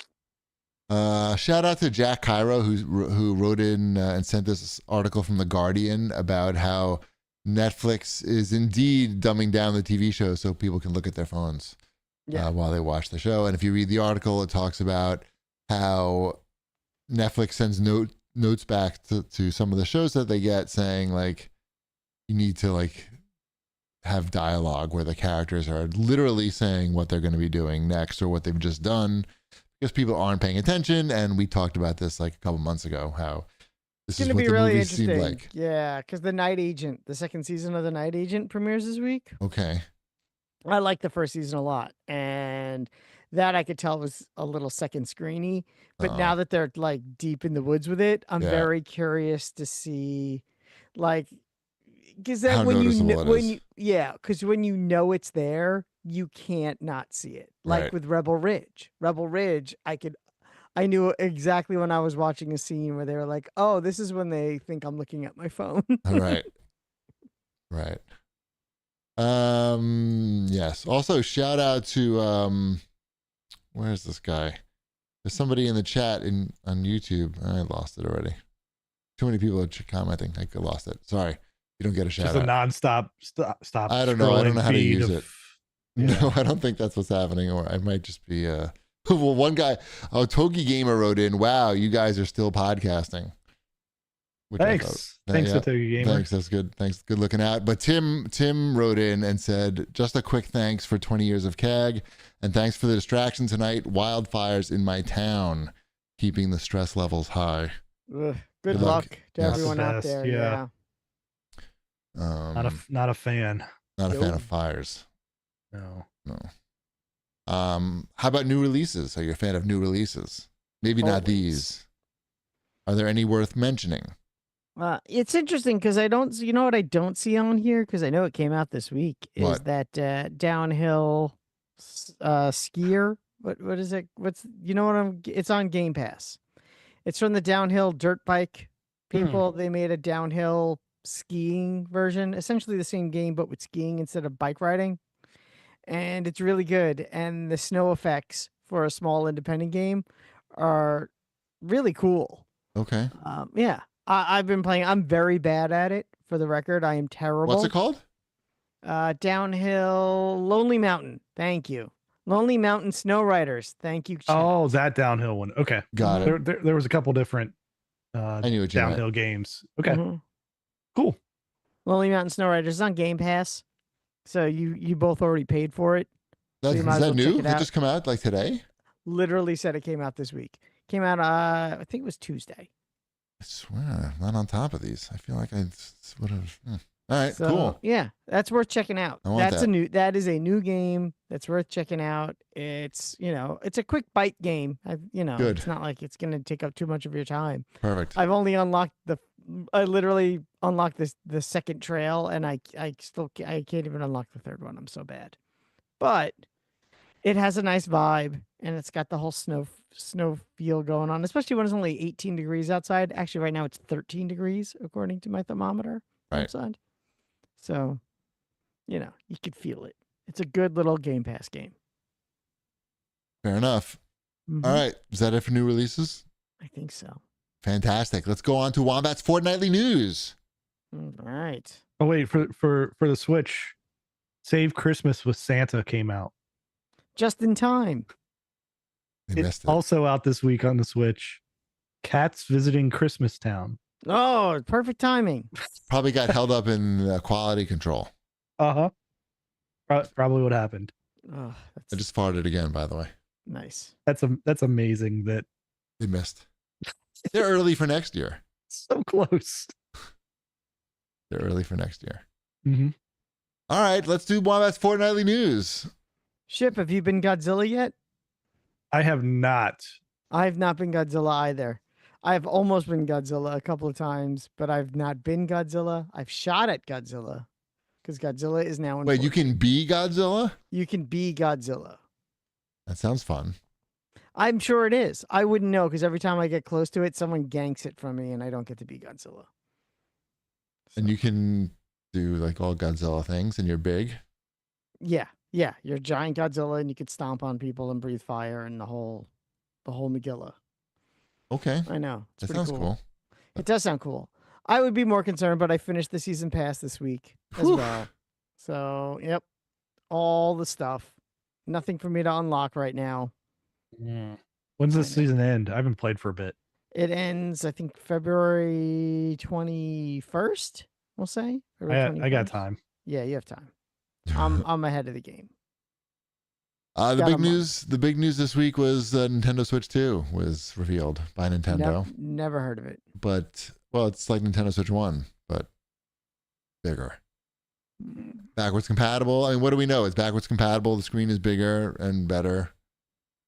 Shout out to Jack Cairo who wrote in and sent this article from The Guardian about how Netflix is indeed dumbing down the TV show so people can look at their phones while they watch the show. And if you read the article, it talks about how Netflix sends notes back to some of the shows that they get saying like you need to like have dialogue where the characters are literally saying what they're going to be doing next or what they've just done because people aren't paying attention. And we talked about this like a couple months ago, how this is what the really movies seem like. Yeah, because The Night Agent, the second season of The Night Agent premieres this week. Okay. I like the first season a lot. And that I could tell was a little second screeny. But now that they're like deep in the woods with it, I'm very curious to see like, because then when you know it's there, you can't not see it. Like with Rebel Ridge. I knew exactly when I was watching a scene where they were like, "Oh, this is when they think I'm looking at my phone." Right. Yes. Also, shout out to Where's this guy? There's somebody in the chat on YouTube. I lost it already. Too many people are commenting. I lost it. Sorry. You don't get a shout Just out. a nonstop stop. I don't know. I don't know how to use it. Yeah. No, I don't think that's what's happening. Or I might just be. Well, one guy, Togi Gamer wrote in, "Wow, you guys are still podcasting." Thanks. Thanks, Togi Gamer. Thanks. That's good. Thanks. Good looking out. But Tim wrote in and said, "Just a quick thanks for 20 years of CAG, and thanks for the distraction tonight. Wildfires in my town, keeping the stress levels high." Ugh, good luck to Yes. everyone out there. Yeah. Not a fan. Not a fan of fires. No. How about new releases? Are you a fan of new releases? Maybe not these. Are there any worth mentioning? It's interesting because you know what I don't see on here, because I know it came out this week, is What? that downhill skier. What is it? It's on Game Pass. It's from the downhill dirt bike people. They made a downhill skiing version, essentially the same game, but with skiing instead of bike riding. And it's really good. And the snow effects for a small independent game are really cool. Okay. Yeah. I've been playing. I'm very bad at it, for the record. I am terrible. What's it called? Downhill Lonely Mountain. Thank you. Lonely Mountain Snow Riders. Thank you, chat. Oh, that downhill one. Okay. Got it. There was a couple different I knew what you downhill meant. games. Okay. Mhm. Cool. Lonely Mountain Snow Riders is on Game Pass. So you both already paid for it. Is you might as that well new? check it It out. just come out like today? Literally said it came out this week. Came out, I think it was Tuesday. I swear, I'm not on top of these. I feel like I would have. All right, So, cool. yeah, that's worth checking out. I want That is a new game that's worth checking out. It's, it's a quick bite game. Good. It's not like it's going to take up too much of your time. Perfect. I've only I literally unlocked the second trail, and I can't even unlock the third one. I'm so bad. But it has a nice vibe, and it's got the whole snow feel going on, especially when it's only 18 degrees outside. Actually, right now it's 13 degrees according to my thermometer outside. So, you could feel it. It's a good little Game Pass game. Fair enough. Mhm. All right. Is that it for new releases? I think so. Fantastic. Let's go on to Wombat's Fortnightly News. All right. Oh wait, for the Switch, Save Christmas with Santa came out. Just in time. They missed it. Also out this week on the Switch. Cats Visiting Christmas Town. Oh, perfect timing. Probably got held up in quality control. Uh-huh. Probably what happened. Oh, I just farted again, by the way. nice. That's amazing that They missed. They're early for next year. so close. They're early for next year. Mm-hmm. All right, let's do Wombat's Fortnightly News. Ship, have you been Godzilla yet? I have not. I've not been Godzilla either. I've almost been Godzilla a couple of times, but I've not been Godzilla. I've shot at Godzilla because Godzilla is now in. Wait, you can be Godzilla? You can be Godzilla. That sounds fun. I'm sure it is. I wouldn't know because every time I get close to it, someone ganks it from me, and I don't get to be Godzilla. And you can do like all Godzilla things, and you're big. Yeah, you're a giant Godzilla, and you could stomp on people and breathe fire, and the whole Megillah. Okay, I know. It's that pretty sounds cool. It does sound cool. I would be more concerned, but I finished the season pass this week as Whew. well. So, yep, all the stuff. Nothing for me to unlock right now. When's the season end? I haven't played for a bit. It ends, I think, February 21st. We'll say. I got time. Yeah, you have time. I'm ahead of the game. The Got big a month. news. The big news this week was Nintendo Switch 2 was revealed by Nintendo. Never heard of it. But it's like Nintendo Switch 1, but bigger. Backwards compatible. I mean, what do we know? It's backwards compatible. The screen is bigger and better,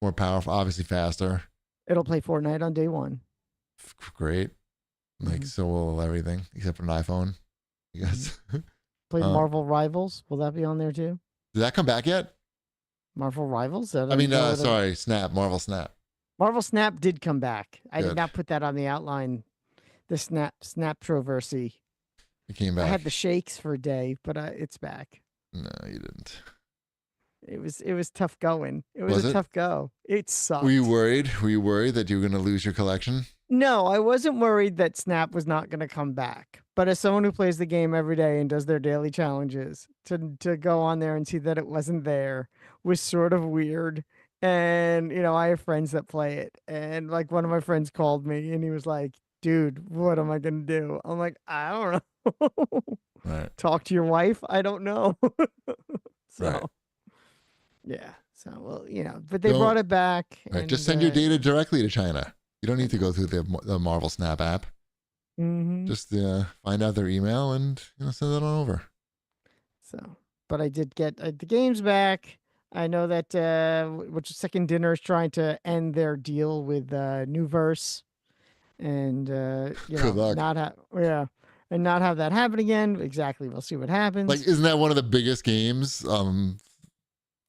more powerful, obviously faster. It'll play Fortnite on day one. Great. Like, so will everything except for an iPhone, I guess. Play Marvel Rivals. Will that be on there too? Did that come back yet? Marvel Rivals? I mean, sorry, Snap, Marvel Snap. Marvel Snap did come back. I Good. did not put that on the outline. The Snaptroversy. It came back. I had the shakes for a day, but it's back. No, you didn't. It was tough going. It was a tough go. It sucked. Were you worried? Were you worried that you were going to lose your collection? No, I wasn't worried that Snap was not going to come back. But as someone who plays the game every day and does their daily challenges, to go on there and see that it wasn't there was sort of weird. And, I have friends that play it. And like one of my friends called me and he was like, dude, what am I going to do? I'm like, I don't know. Right. Talk to your wife? I don't know. So, right. Yeah. So, well, but they brought it back. Right. And, just send your data directly to China. You don't need to go through the Marvel Snap app. Mm-hmm. Just find out their email and send it on over. So, but I did get the games back. I know that which Second Dinner is trying to end their deal with Newverse, and Good luck. and not have that happen again. Exactly. We'll see what happens. Like, isn't that one of the biggest games on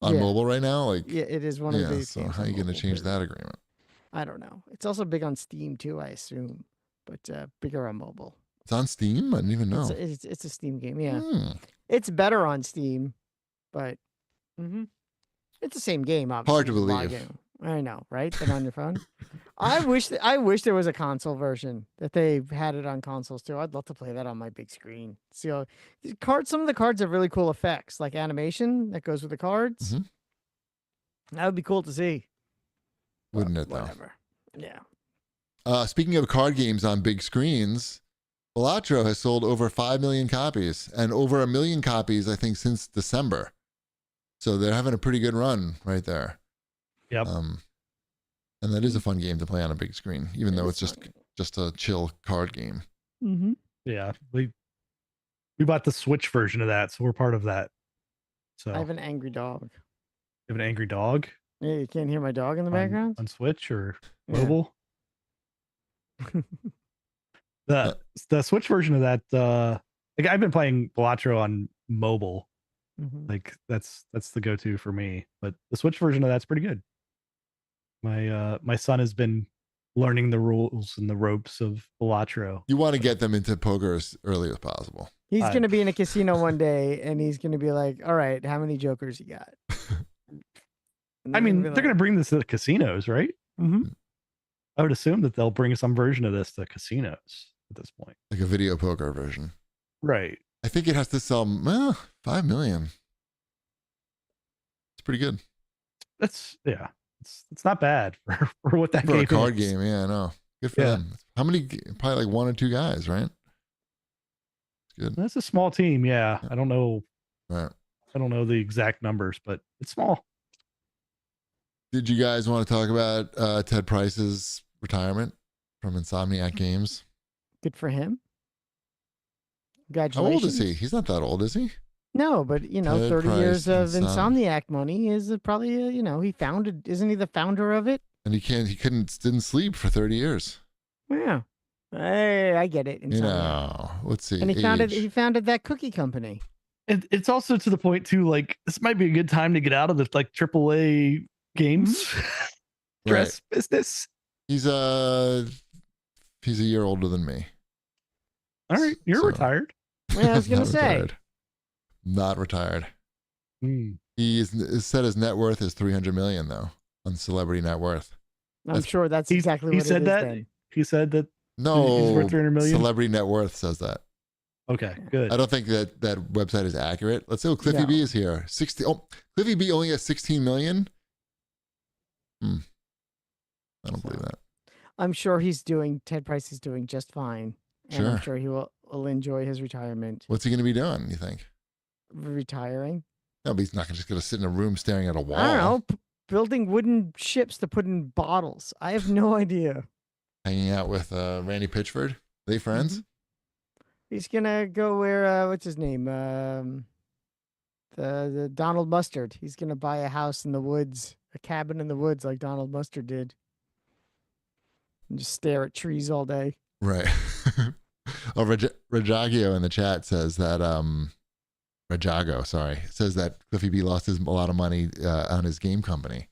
mobile right now? Like, yeah, it is one of the biggest. So games how are you going to change period. that agreement? I don't know. It's also big on Steam too, I assume, but bigger on mobile. It's on Steam? I didn't even know. It's a Steam game. Yeah, it's better on Steam, but it's the same game. Obviously, hard to believe. I know, right? Than on your phone. I wish there was a console version that they had it on consoles too. I'd love to play that on my big screen. See, some of the cards have really cool effects, like animation that goes with the cards. Mm-hmm. That would be cool to see. Wouldn't it, though? Whatever. Yeah. Speaking of card games on big screens, Balatro has sold over 5 million copies and over 1 million copies, I think, since December. So they're having a pretty good run right there. Yep. And that is a fun game to play on a big screen, even though it's just a chill card game. Mm-hmm. Yeah. We bought the Switch version of that, so we're part of that. So I have an angry dog. You have an angry dog? Yeah, you can't hear my dog in the background? On Switch or mobile? The Switch version of that, like I've been playing Balatro on mobile. Mm-hmm. Like that's the go-to for me. But the Switch version of that's pretty good. My son has been learning the rules and the ropes of Balatro. You want to get them into poker as early as possible. He's going to be in a casino one day and he's going to be like, all right, how many jokers you got? I mean, they're going to bring this to the casinos, right? Mm-hmm. I would assume that they'll bring some version of this to casinos at this point. Like a video poker version. Right. I think it has to sell 5 million. It's pretty good. It's not bad for what that for game a card is. game. Yeah, I know. Good for them. How many? Probably like 1 or 2 guys, right? It's good. That's a small team. Yeah. I don't know. Right. I don't know the exact numbers, but it's small. Did you guys want to talk about Ted Price's retirement from Insomniac Games? Good for him. Congratulations. How old is he? He's not that old, is he? No, but 30 years of Insomniac money is probably he founded. Isn't he the founder of it? And didn't sleep for 30 years. Yeah, hey, I get it. Let's see. And he founded that cookie company. It's also to the point too. Like this might be a good time to get out of the AAA games dress business. He's a year older than me. All right, you're retired. Yeah, I was gonna say. Retired. Not retired. He said his net worth is 300 million though on Celebrity Net Worth. I'm sure that's exactly what said. He said that. No, he's worth 300 million. Celebrity Net Worth says that. Okay, good. I don't think that website is accurate. Let's say Cliffy B is here. Cliffy B only has 16 million. I don't believe that. I'm sure Ted Price is doing just fine. And I'm sure he will enjoy his retirement. What's he going to be doing, you think? Retiring? No, but he's not just going to sit in a room staring at a wall. I don't know. Building wooden ships to put in bottles. I have no idea. Hanging out with Randy Pitchford. Are they friends? He's going to go where, what's his name? The Donald Mustard. He's going to buy a house in the woods, a cabin in the woods like Donald Mustard did. And just stare at trees all day. Right. Rajagio in the chat says that says that Cliffy B lost a lot of money on his game company.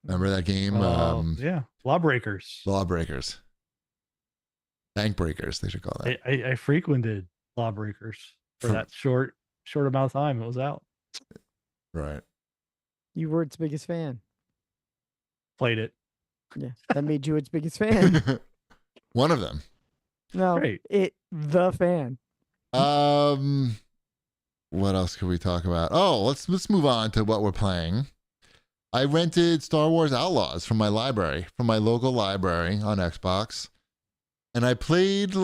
Remember that game? Yeah, Lawbreakers. Bank breakers, they should call that. I frequented Lawbreakers for that short amount of time it was out. Right. You were its biggest fan. Played it. Yeah, that made you its biggest fan. One of them. No, Great. The fan. What else could we talk about? Oh, let's move on to what we're playing. I rented Star Wars Outlaws from my library, from my local library on Xbox. And I played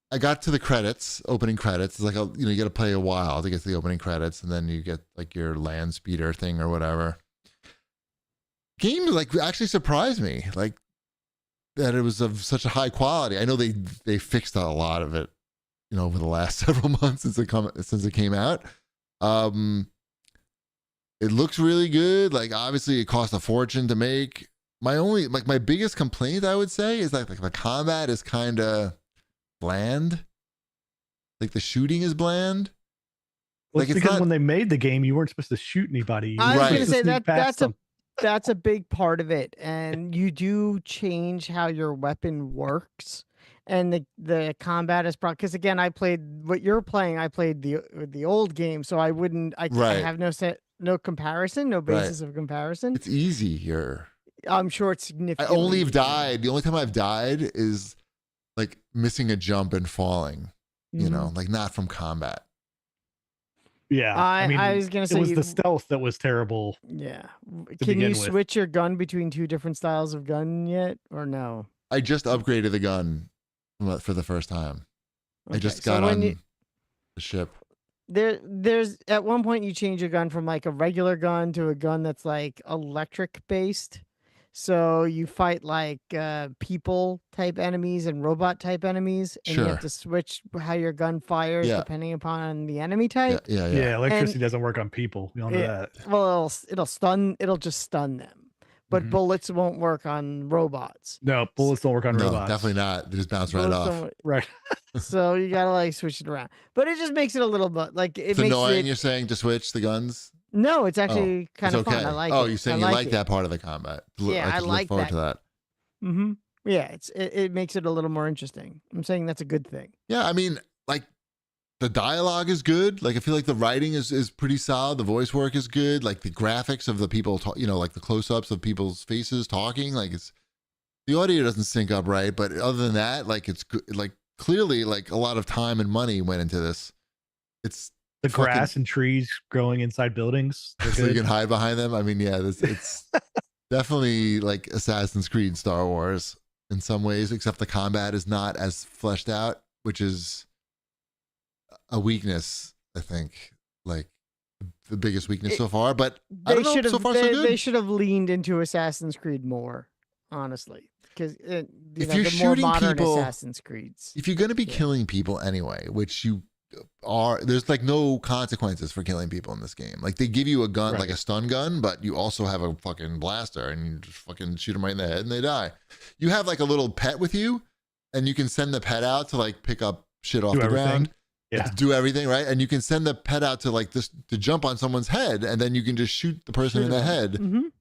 I got to the credits, opening credits. It's like, you got to play a while to get to the opening credits. And then you get like your land speeder thing or whatever. Game actually surprised me. Like that it was of such a high quality. I know they fixed a lot of it, over the last several months since it came out. It looks really good. Like obviously it cost a fortune to make. My biggest complaint I would say is like the combat is kind of bland. Like the shooting is bland. Well, it's because when they made the game, you weren't supposed to shoot anybody. I was going to say that's a big part of it, and you do change how your weapon works, and the combat is because again, I played what you're playing. I played the old game, so I wouldn't. I have no comparison, no basis of comparison. It's easier. I'm sure it's significant. I only have died. The only time I've died is like missing a jump and falling. Like not from combat. Yeah, I was gonna say it was the stealth that was terrible. Yeah, can you switch your gun between two different styles of gun yet, or no? I just upgraded the gun for the first time. Okay. I just got on the ship. There's at one point you change your gun from like a regular gun to a gun that's like electric based. So you fight like people type enemies and robot type enemies, and you have to switch how your gun fires depending upon the enemy type. Yeah. Electricity doesn't work on people. We all know that. Well, it'll just stun them, but bullets won't work on robots. No, bullets don't work on robots. Definitely not. They just bounce right off. Right. So you gotta like switch it around, but it just makes it a little bit like it's makes annoying. You're saying to switch the guns. No, it's actually kind of fun. I like it. Oh, you're saying you like that part of the combat. Yeah, I like forward to that. Mm-hmm. Yeah, it makes it a little more interesting. I'm saying that's a good thing. Yeah, I mean, like the dialogue is good. Like I feel like the writing is pretty solid. The voice work is good. Like the graphics of the people, like the close-ups of people's faces talking. Like the audio doesn't sync up right, but other than that, like it's good. Like clearly, like a lot of time and money went into this. It's the grass and trees growing inside buildings. So you can hide behind them. I mean, yeah, it's definitely like Assassin's Creed Star Wars in some ways, except the combat is not as fleshed out, which is a weakness, I think. Like the biggest weakness so far. But I don't know, so far so good. They should have leaned into Assassin's Creed more, honestly. Because if you're shooting people, Assassin's Creeds, if you're going to be killing people anyway, which you are, there's like no consequences for killing people in this game. Like they give you a gun, like a stun gun, but you also have a fucking blaster, and you just fucking shoot them right in the head and they die. You have like a little pet with you, and you can send the pet out to like pick up shit off the ground. Yeah. Do everything, right? And you can send the pet out to like this to jump on someone's head, and then you can just shoot the person in the head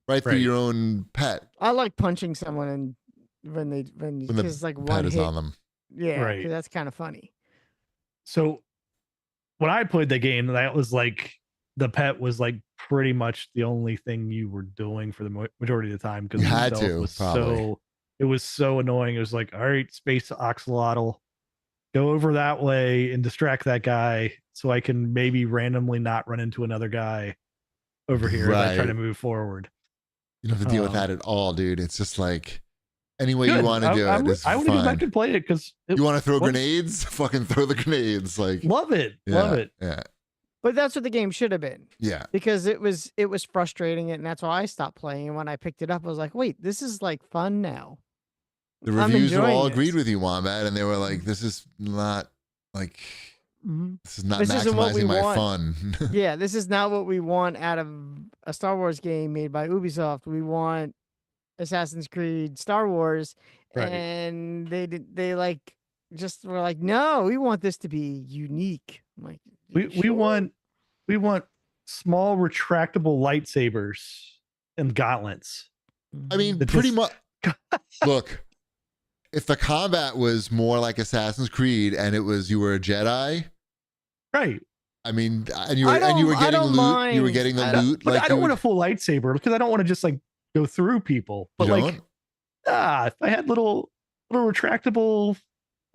right through your own pet. I like punching someone and when the like pet one is hit on them. Yeah, because that's kind of funny. So when I played the game, that was like the pet was like pretty much the only thing you were doing for the majority of the time, because you had to. It was so annoying. It was like, all right, space oxalotl, go over that way and distract that guy so I can maybe randomly not run into another guy over here as I try to move forward. You don't have to deal with that at all, dude. It's just like any way you want to do it. I would go back and play it because you want to throw grenades. Fucking throw the grenades. Like love it. Yeah. But that's what the game should have been. Yeah. Because it was frustrating, and that's why I stopped playing. And when I picked it up, I was like, wait, this is like fun now. The reviews all agreed with you, Wombat, and they were like, this is not like this is not maximizing my fun. Yeah, this is not what we want out of a Star Wars game made by Ubisoft. We want Assassin's Creed Star Wars, and they like just were like, no, we want this to be unique. I'm like, we want small retractable lightsabers and gauntlets. I mean, pretty much. Look, if the combat was more like Assassin's Creed and it was you were a Jedi, right? I mean, and you were getting loot. mind. You were getting the loot. But I don't want a full lightsaber because I don't want to just like go through people. But like, if I had little retractable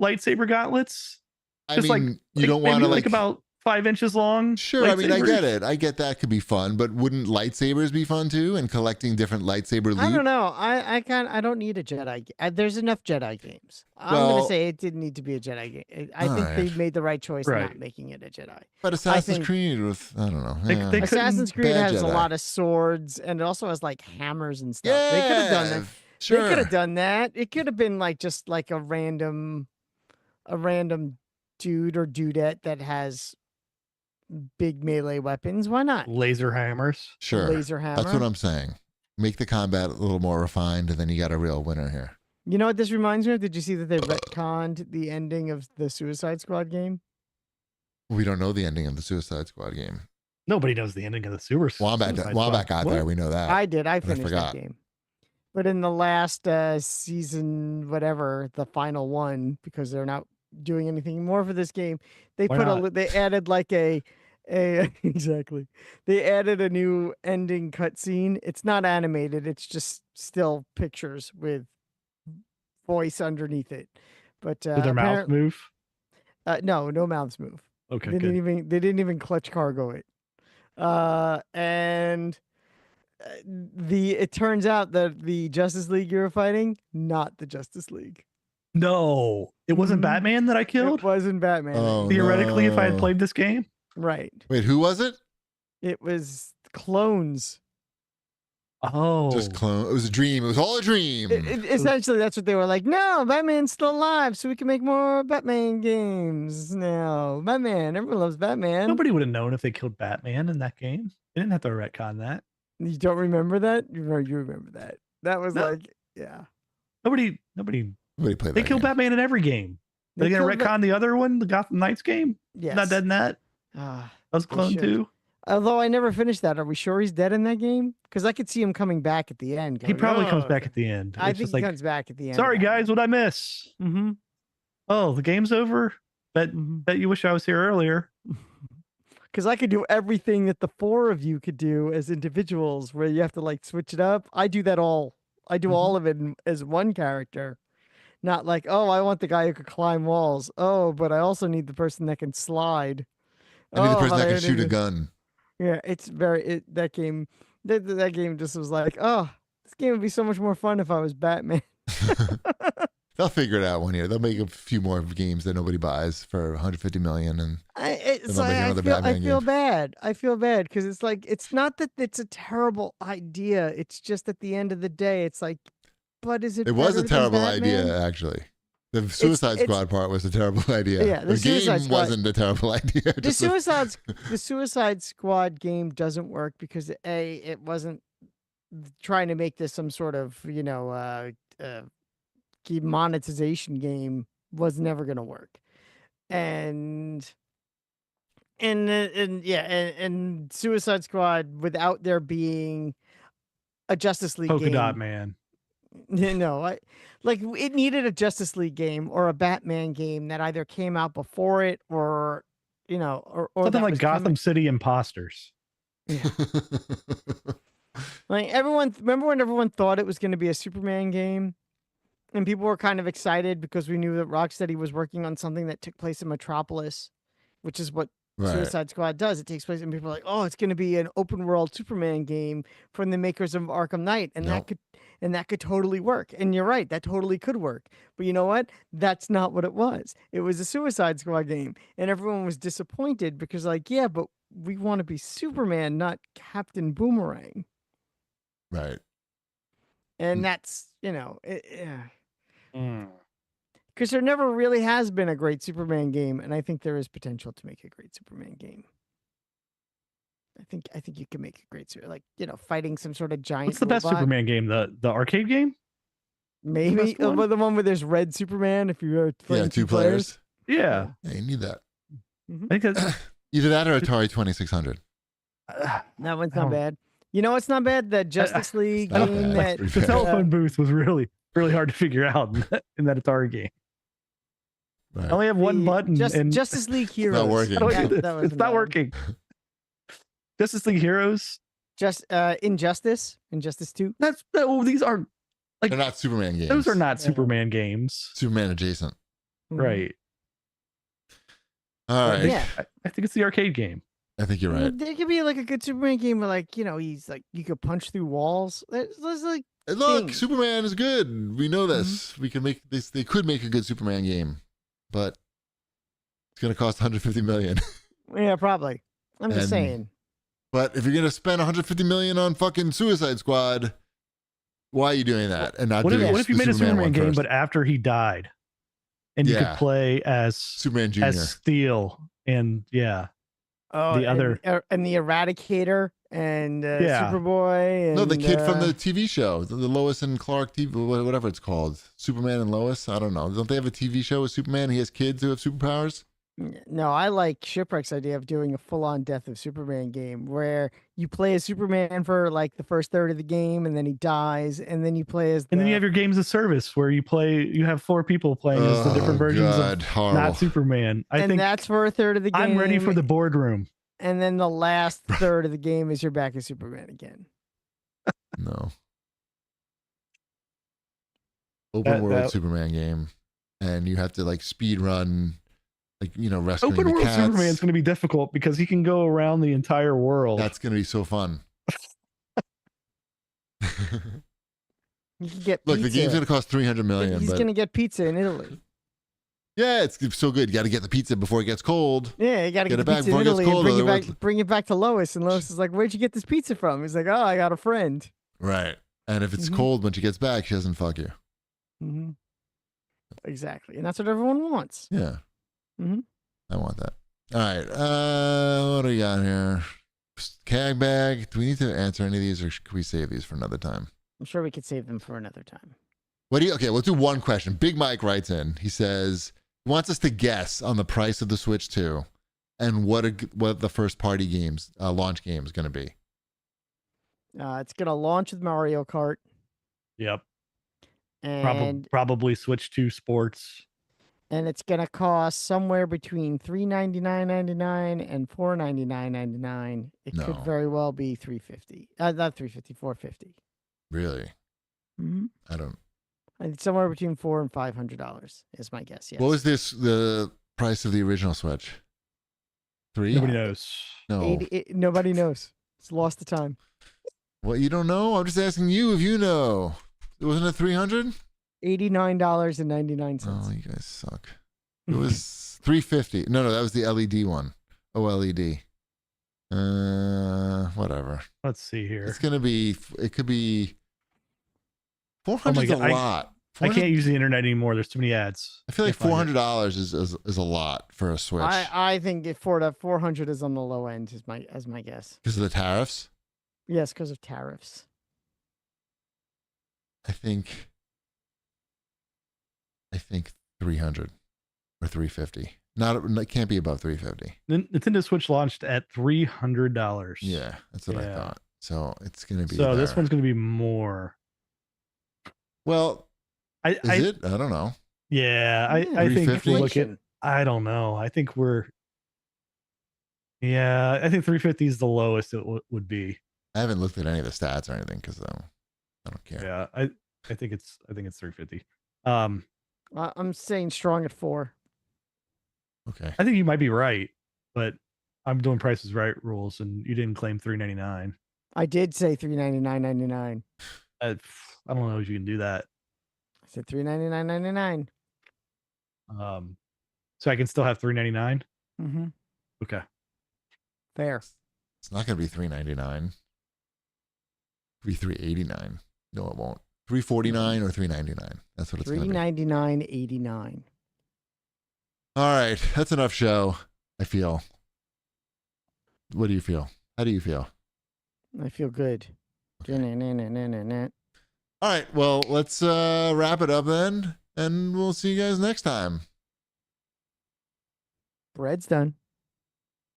lightsaber gauntlets, I mean, you don't want to like about 5 inches long. Sure, I mean, I get it. I get that could be fun, but wouldn't lightsabers be fun too? And collecting different lightsaber loot? I don't know. I don't need a Jedi. There's enough Jedi games. I'm gonna say it didn't need to be a Jedi game. I think they made the right choice not making it a Jedi. But Assassin's Creed was, I don't know. They Assassin's Creed has Jedi. a lot of swords, and it also has like hammers and stuff. Yeah, they could have done that. Sure. They could have done that. It could have been like just like a random dude or dudette that has big melee weapons. Why not? Laser hammers. Sure. Laser hammer. That's what I'm saying. Make the combat a little more refined, and then you got a real winner here. You know what this reminds me of? Did you see that they retconned the ending of the Suicide Squad game? We don't know the ending of the Suicide Squad game. Nobody knows the ending of the Wombat got there. We know that. I did. I finished that game. But in the last season, whatever, the final one, because they're not doing anything more for this game, they they added like a exactly. They added a new ending cutscene. It's not animated. It's just still pictures with voice underneath it. But did their mouths move? No mouths move. Okay, they didn't even clutch cargo it. And it turns out that the Justice League you were fighting, not the Justice League. No, it wasn't Batman that I killed. It wasn't Batman. Oh, theoretically, if I had played this game, right? Wait, who was it? It was clones. Oh, just clone. It was a dream. It was all a dream. Essentially, that's what they were like. No, Batman's still alive, so we can make more Batman games now. Batman, everyone loves Batman. Nobody would have known if they killed Batman in that game. They didn't have to retcon that. You don't remember that? You remember that? That was yeah. Nobody played. They killed Batman in every game. Are they gonna retcon the other one, the Gotham Knights game? Yes. Not dead in that. That was clone too. Although I never finished that. Are we sure he's dead in that game? Because I could see him coming back at the end. Going, he probably comes back at the end. I think he comes back at the end. Sorry guys, what'd I miss? Mm-hmm. Oh, the game's over. Bet you wish I was here earlier. Because I could do everything that the four of you could do as individuals, where you have to like switch it up. I do that all. I do all of it as one character. Not like, oh, I want the guy who could climb walls. Oh, but I also need the person that can slide. I need the person that can shoot a gun. Yeah, it's that game. That game just was like, oh, this game would be so much more fun if I was Batman. They'll figure it out one year. They'll make a few more games that nobody buys for 150 million, and I feel bad. I feel bad because it's like it's not that it's a terrible idea. It's just at the end of the day, it's like, but is it? It was a terrible idea, actually. The Suicide Squad part was a terrible idea. Yeah, the game wasn't a terrible idea. The Suicide Squad game doesn't work because it wasn't trying to make this some sort of monetization game. Was never going to work, and Suicide Squad without there being a Justice League Polka game. Dot Man. No, it needed a Justice League game or a Batman game that either came out before it or something like Gotham City Imposters. Yeah. Like remember when everyone thought it was going to be a Superman game, and people were kind of excited because we knew that Rocksteady was working on something that took place in Metropolis, which is what Suicide Squad does. It takes place, and people are like, "Oh, it's going to be an open world Superman game from the makers of Arkham Knight," and that could totally work. And you're right, that totally could work. But you know what? That's not what it was. It was a Suicide Squad game, and everyone was disappointed because, like, yeah, but we want to be Superman, not Captain Boomerang. Right. And that's because there never really has been a great Superman game, and I think there is potential to make a great Superman game. I think you can make a great, fighting some sort of giant. What's the best Superman game? The arcade game? Maybe the one where there's red Superman. If you are playing two players. Yeah, you need that. I think that's either that or Atari 2600. That one's not bad. You know what's not bad? That Justice League game. The telephone booth was really hard to figure out in that Atari game. Right. I only have one button. And Justice League Heroes. Not working. How do I do this? That It's not working. Justice League Heroes. Injustice 2. These aren't They're not Superman games. Those are not Superman games. Superman adjacent. Right. All right. Yeah. I think it's the arcade game. I think you're right. There could be like a good Superman game where, like, he's like, you could punch through walls. There's like, Look, things. Superman is good. We know this. We can make this. They could make a good Superman game, but it's going to cost 150 million. Yeah, probably. I'm just saying. But if you're going to spend 150 million on fucking Suicide Squad, why are you doing that? And not what if you made a Superman game, first? but after he died, and you could play as Superman Jr. as Steel, and the other and the Eradicator and Superboy. And, no, the kid from the TV show, the Lois and Clark TV, whatever it's called, Superman and Lois. I don't know. Don't they have a TV show with Superman? He has kids who have superpowers. No, I like Shipwreck's idea of doing a full-on Death of Superman game where you play as Superman for like the first third of the game, and then he dies, and then you play as. And then you have your games of service where you have 4 people playing as the different versions of not Superman. I think that's for a third of the game. I'm ready for the boardroom. And then the last third of the game is you're back as Superman again. No. Open world Superman game, and you have to like speed run. Like, rescuing Open the world cats. Superman's going to be difficult because he can go around the entire world. That's going to be so fun. You can get Look, pizza. the game's going to cost 300 million. He's going to get pizza in Italy. Yeah, it's so good. You got to get the pizza before it gets cold. Yeah, you got to get it the back pizza in before it Italy gets cold. and bring it back to Lois. And Lois is like, "Where'd you get this pizza from?" He's like, "Oh, I got a friend." Right. And if it's cold when she gets back, she doesn't fuck you. Mm-hmm. Exactly. And that's what everyone wants. Yeah. Mm-hmm. I want that. All right. What do we got here? CAG bag. Do we need to answer any of these, or can we save these for another time? I'm sure we could save them for another time. Okay, let's do one question. Big Mike writes in. He says he wants us to guess on the price of the Switch 2 and what the first party games launch game is going to be. It's going to launch with Mario Kart. Yep. And probably Switch 2 Sports. And it's going to cost somewhere between $399.99 and $499.99. It could very well be $350. Not $350, $450. Really? Mm-hmm. I don't. It's somewhere between $400 and $500 is my guess. Yes. What was the price of the original Switch? $300? Nobody knows. No. Nobody knows. It's lost the time. What, you don't know? I'm just asking you if you know. Wasn't it $300? $89.99. Oh, you guys suck. It was $350. No, that was the LED one. OLED. Whatever. Let's see here. It could be $400 is a lot. I can't use the internet anymore. There's too many ads. I feel like $400 is a lot for a Switch. I think if $400 is on the low end as my guess. Because of the tariffs? Yes, because of tariffs. I think 300 or 350. It can't be above 350. Nintendo Switch launched at $300. Yeah, that's what I thought. So it's going to be. So this one's going to be more. Well, is it? I don't know. Yeah, I think if we look at. I don't know. I think we're. Yeah, I think 350 is the lowest it would be. I haven't looked at any of the stats or anything because I don't care. Yeah, I think it's 350. I'm saying strong at 4. Okay. I think you might be right, but I'm doing Price is Right rules, and you didn't claim $399. I did say $399.99. I don't know if you can do that. I said $399.99. So I can still have $399. Mm-hmm. Okay. Fair. It's not going to be $399. It'll be $389. No, it won't. $349 or $399. That's what it's going to be. $399.89. All right, that's enough show. I feel. What do you feel? How do you feel? I feel good. Okay. All right, well, let's wrap it up then, and we'll see you guys next time. Bread's done.